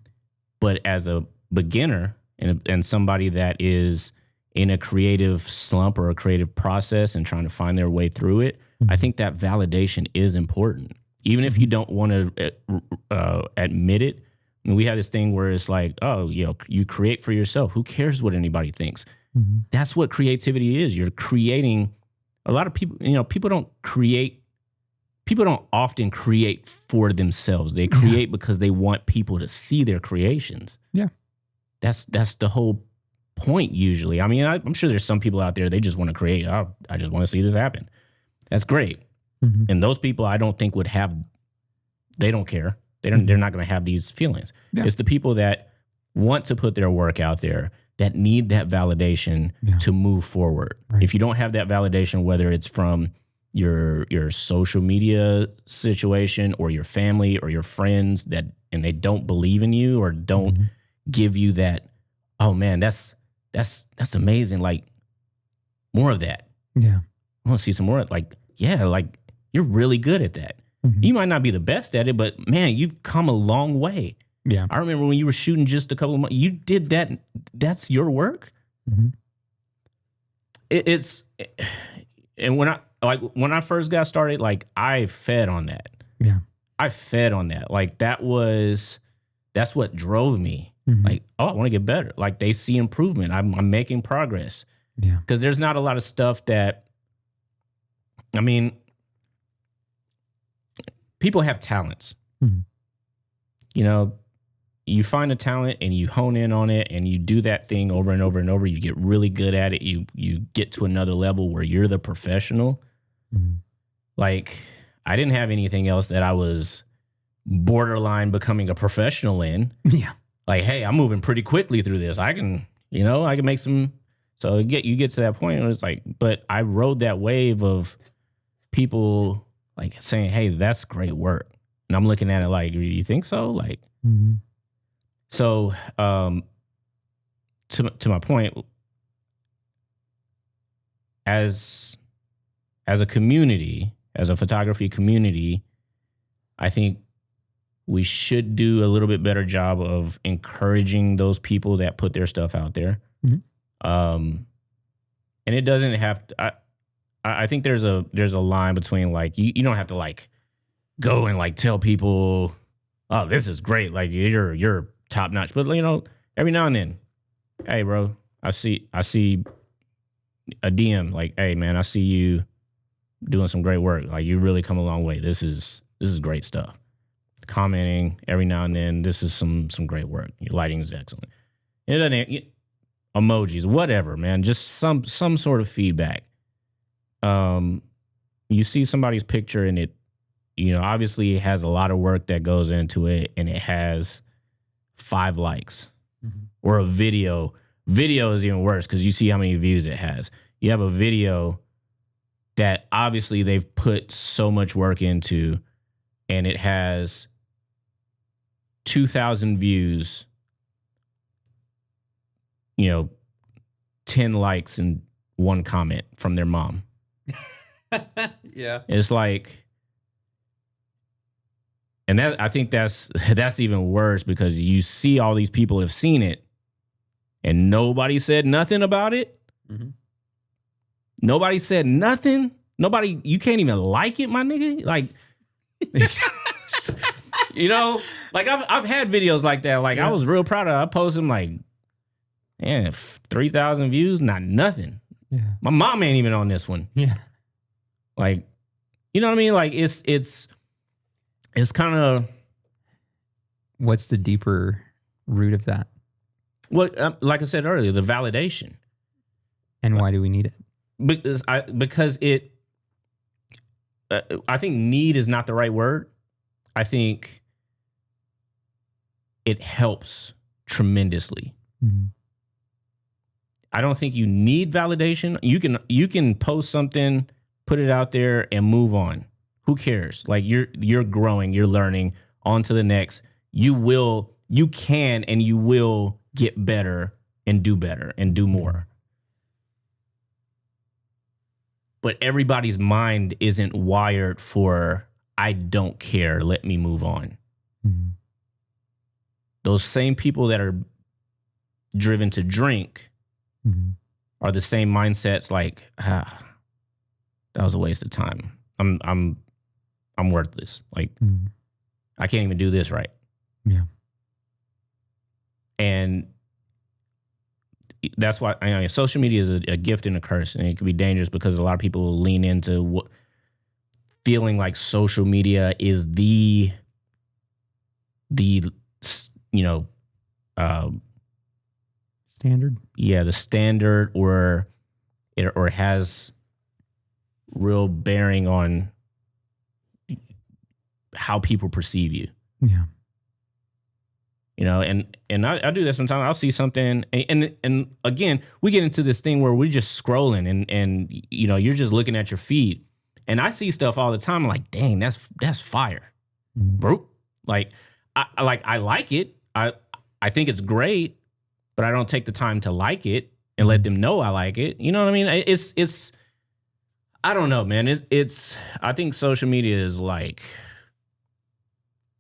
But as a beginner and somebody that is in a creative slump or a creative process and trying to find their way through it, I think that validation is important. Even if you don't want to admit it. I mean, we had this thing where it's like, oh, you know, you create for yourself. Who cares what anybody thinks? Mm-hmm. That's what creativity is. You're creating. A lot of people, you know, people don't often create for themselves. They create because they want people to see their creations. Yeah. That's the whole point usually. I mean, I'm sure there's some people out there, they just want to create. Oh, I just want to see this happen. That's great. Mm-hmm. And those people I don't think they don't care. They're not going to have these feelings. Yeah. It's the people that want to put their work out there that need that validation to move forward. Right. If you don't have that validation, whether it's from your social media situation or your family or your friends and they don't believe in you or don't give you that, oh man, that's amazing. Like more of that. Yeah. I want to see some more. Like, yeah, like you're really good at that. Mm-hmm. You might not be the best at it, but man, you've come a long way. Yeah. I remember when you were shooting just a couple of months, you did that. That's your work. Mm-hmm. And when I first got started, like I fed on that. Yeah. I fed on that. Like that's what drove me. Mm-hmm. Like, oh, I want to get better. Like they see improvement. I'm making progress. Yeah. Because there's not a lot of stuff that, I mean, people have talents. Mm-hmm. You know, you find a talent and you hone in on it and you do that thing over and over and over. You get really good at it. You get to another level where you're the professional. Mm-hmm. Like, I didn't have anything else that I was borderline becoming a professional in. Yeah. Like, hey, I'm moving pretty quickly through this. I can make some. So you get to that point where it's like, but I rode that wave of people like saying, hey, that's great work. And I'm looking at it like, you think so? Like, Mm-hmm. so to my point, as a community, as a photography community, I think we should do a little bit better job of encouraging those people that put their stuff out there. Mhm. And it doesn't have to, I think there's a line between like, you don't have to like go and like tell people, oh, this is great. Like you're top notch. But you know, every now and then, hey bro, I see a DM like, hey man, I see you doing some great work. Like you really come a long way. This is great stuff. Commenting every now and then, this is some great work. Your lighting is excellent. It doesn't emojis, whatever, man. Just some sort of feedback. You see somebody's picture and it, you know, obviously it has a lot of work that goes into it, and it has 5 likes. Mm-hmm. Or a video. Video is even worse because you see how many views it has. You have a video that obviously they've put so much work into, and it has 2,000 views, you know, 10 likes and 1 comment from their mom. Yeah. It's like, and that, I think that's even worse because you see all these people have seen it and nobody said nothing about it. Mm-hmm. Nobody said nothing. Nobody, you can't even like it, my nigga. Like, you know, like I've had videos like that. Like I was real proud of. I posted them like, man, 3,000 views, not nothing. Yeah. My mom ain't even on this one. Yeah. Like, you know what I mean? Like it's kind of, What's the deeper root of that? what, like I said earlier, the validation. And why do we need it? Because it, I think need is not the right word. I think it helps tremendously. Mm-hmm. I don't think you need validation. You can post something, put it out there, and move on. Who cares? Like you're growing, you're learning. On to the next. You can and you will get better and do more. But everybody's mind isn't wired for, I don't care, let me move on. Mm-hmm. Those same people that are driven to drink Mm-hmm. are the same mindsets like, that was a waste of time. I'm worthless. Like, Mm-hmm. I can't even do this right. Yeah. And that's why social media is a gift and a curse, and it can be dangerous because a lot of people lean into feeling like social media is the Standard. Yeah, the standard, or it has real bearing on how people perceive you. Yeah. You know, and I do that sometimes. I'll see something, and again, we get into this thing where we're just scrolling, and you know, you're just looking at your feed, and I see stuff all the time. I'm like, dang, that's fire, bro. Like, I like it. I think it's great, but I don't take the time to like it and let them know I like it. You know what I mean? It's I don't know, man. It's I think social media is like,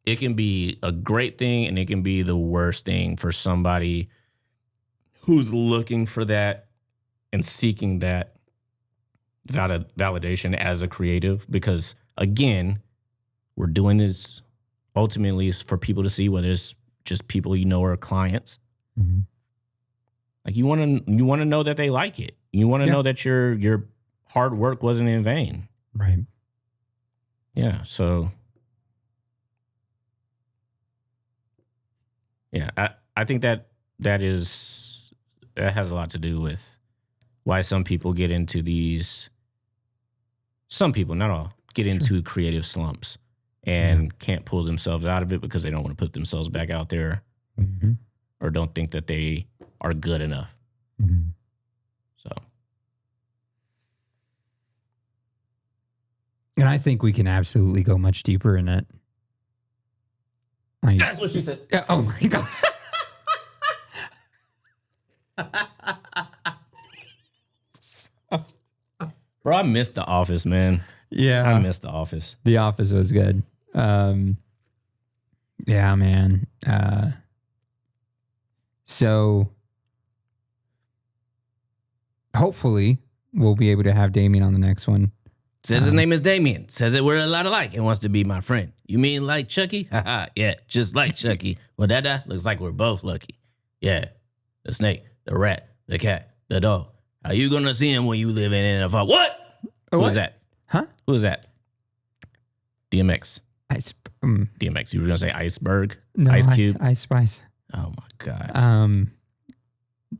it can be a great thing and it can be the worst thing for somebody who's looking for that and seeking that validation as a creative. Because again, we're doing this ultimately for people to see, whether it's just people you know or clients. Mm-hmm. Like you want to know that they like it. You want to know that your hard work wasn't in vain. Right. Yeah. So Yeah, I think that has a lot to do with why some people get into these. Some people, not all, get into creative slumps and can't pull themselves out of it because they don't want to put themselves back out there or don't think that they are good enough. So, and I think we can absolutely go much deeper in it. Like, that's what she said. oh my God. Bro, I missed The Office, man. Yeah. I missed The Office. The Office was good. Yeah, man. So hopefully we'll be able to have Damien on the next one. Says his name is Damien. Says that we're a lot alike and wants to be my friend. You mean like Chucky? Haha, yeah, just like Chucky. Well, that looks like we're both lucky. Yeah, the snake, the rat, the cat, the dog. How you gonna see him when you live in a fog? What? Who's that? Huh? Who's that? DMX. DMX. DMX. You were gonna say Iceberg? No, Ice Cube? Ice Spice. Oh my God.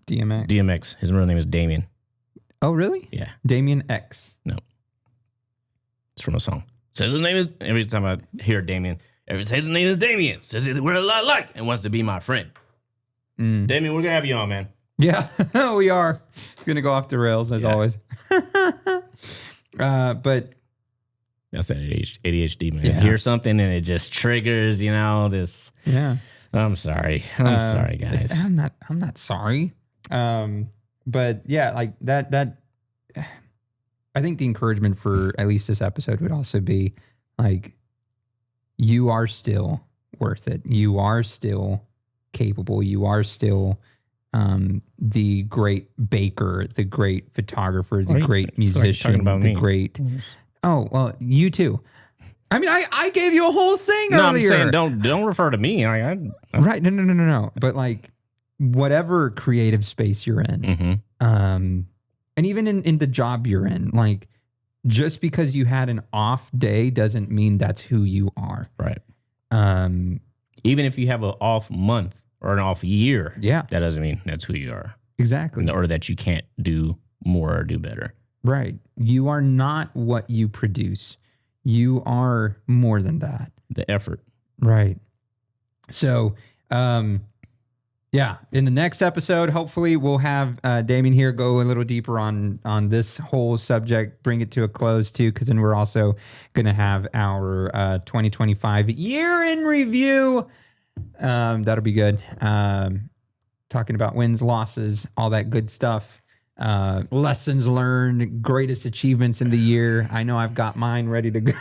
DMX. DMX. His real name is Damien. Oh, really? Yeah. Damien X. No. It's from a song. Says his name is, every time I hear Damien, says his name is Damien. Says we're a lot alike and wants to be my friend. Damien, we're gonna have you on, man. Yeah, we are. It's going to go off the rails as always. But that's that ADHD, man. Yeah. Hear something and it just triggers, this. Yeah. I'm sorry. I'm sorry, guys. I'm not sorry. But yeah, like that I think the encouragement for at least this episode would also be like, you are still worth it. You are still capable. You are still the great baker, the great photographer, the great musician, great. Oh, well, you too. I mean, I gave you a whole thing earlier. I'm saying don't refer to me. Right. No. But like whatever creative space you're in, and even in the job you're in, like just because you had an off day doesn't mean that's who you are. Right. Even if you have an off month or an off year, that doesn't mean that's who you are. Exactly. Or that you can't do more or do better. Right. You are not what you produce. You are more than that. The effort. Right. So, yeah, in the next episode, hopefully we'll have Damien here go a little deeper on this whole subject, bring it to a close too, because then we're also going to have our 2025 year in review. That'll be good. Talking about wins, losses, all that good stuff. Lessons learned, greatest achievements in the year. I know I've got mine ready to go.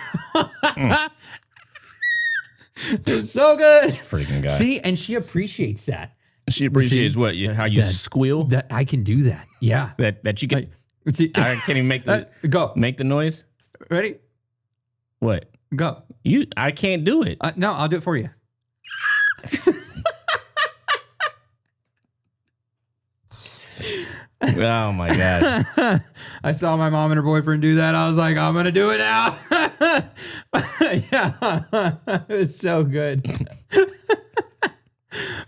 It's so good. Freaking guy. See, and she appreciates that. She appreciates what? How you squeal? That I can do that. Yeah. That you can. See, I can't even make make the noise. Ready? What? Go. I can't do it. No, I'll do it for you. Oh my God. I saw my mom and her boyfriend do that. I was like, I'm going to do it now. Yeah. It's so good.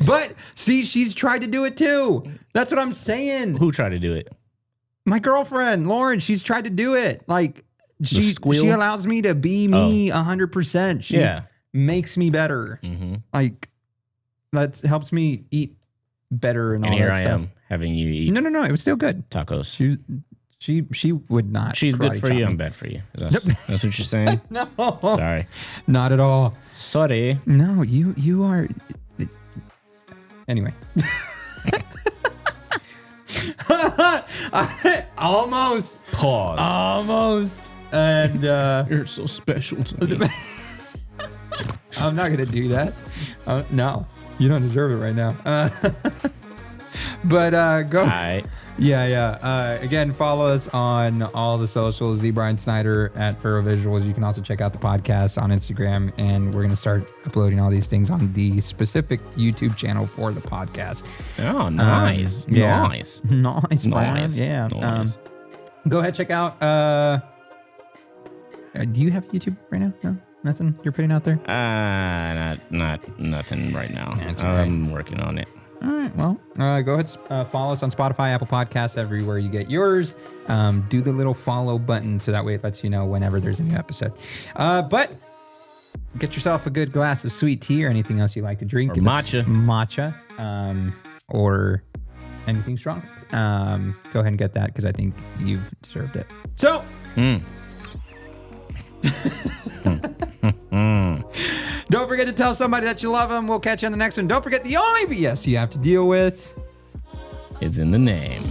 But see, she's tried to do it too. That's what I'm saying. Who tried to do it? My girlfriend, Lauren, she's tried to do it. Like she allows me to be me 100%. She makes me better. Like that helps me eat better and all that stuff. And here I am having you eat. No. It was still good. Tacos. She would not. She's good for you. I'm bad for you. That's what you're saying? No. Sorry. Not at all. Sorry. No, you are. Anyway. Almost. Pause. Almost. And you're so special to me. I'm not gonna do that. No, you don't deserve it right now. But go. All right. Yeah. Again, follow us on all the socials. The Brian Snyder at Faro Visuals. You can also check out the podcast on Instagram, and we're gonna start uploading all these things on the specific YouTube channel for the podcast. Oh, nice. Nice. Nice. Yeah. Nice. Go ahead, check out. Do you have YouTube right now? No. Nothing you're putting out there? Not nothing right now. That's okay. I'm working on it. All right. Well, go ahead. Follow us on Spotify, Apple Podcasts, everywhere you get yours. Do the little follow button so that way it lets you know whenever there's a new episode. But get yourself a good glass of sweet tea or anything else you like to drink. Or matcha. Or anything strong. Go ahead and get that because I think you've deserved it. So. Don't forget to tell somebody that you love them. We'll catch you on the next one. Don't forget the only BS you have to deal with is in the name.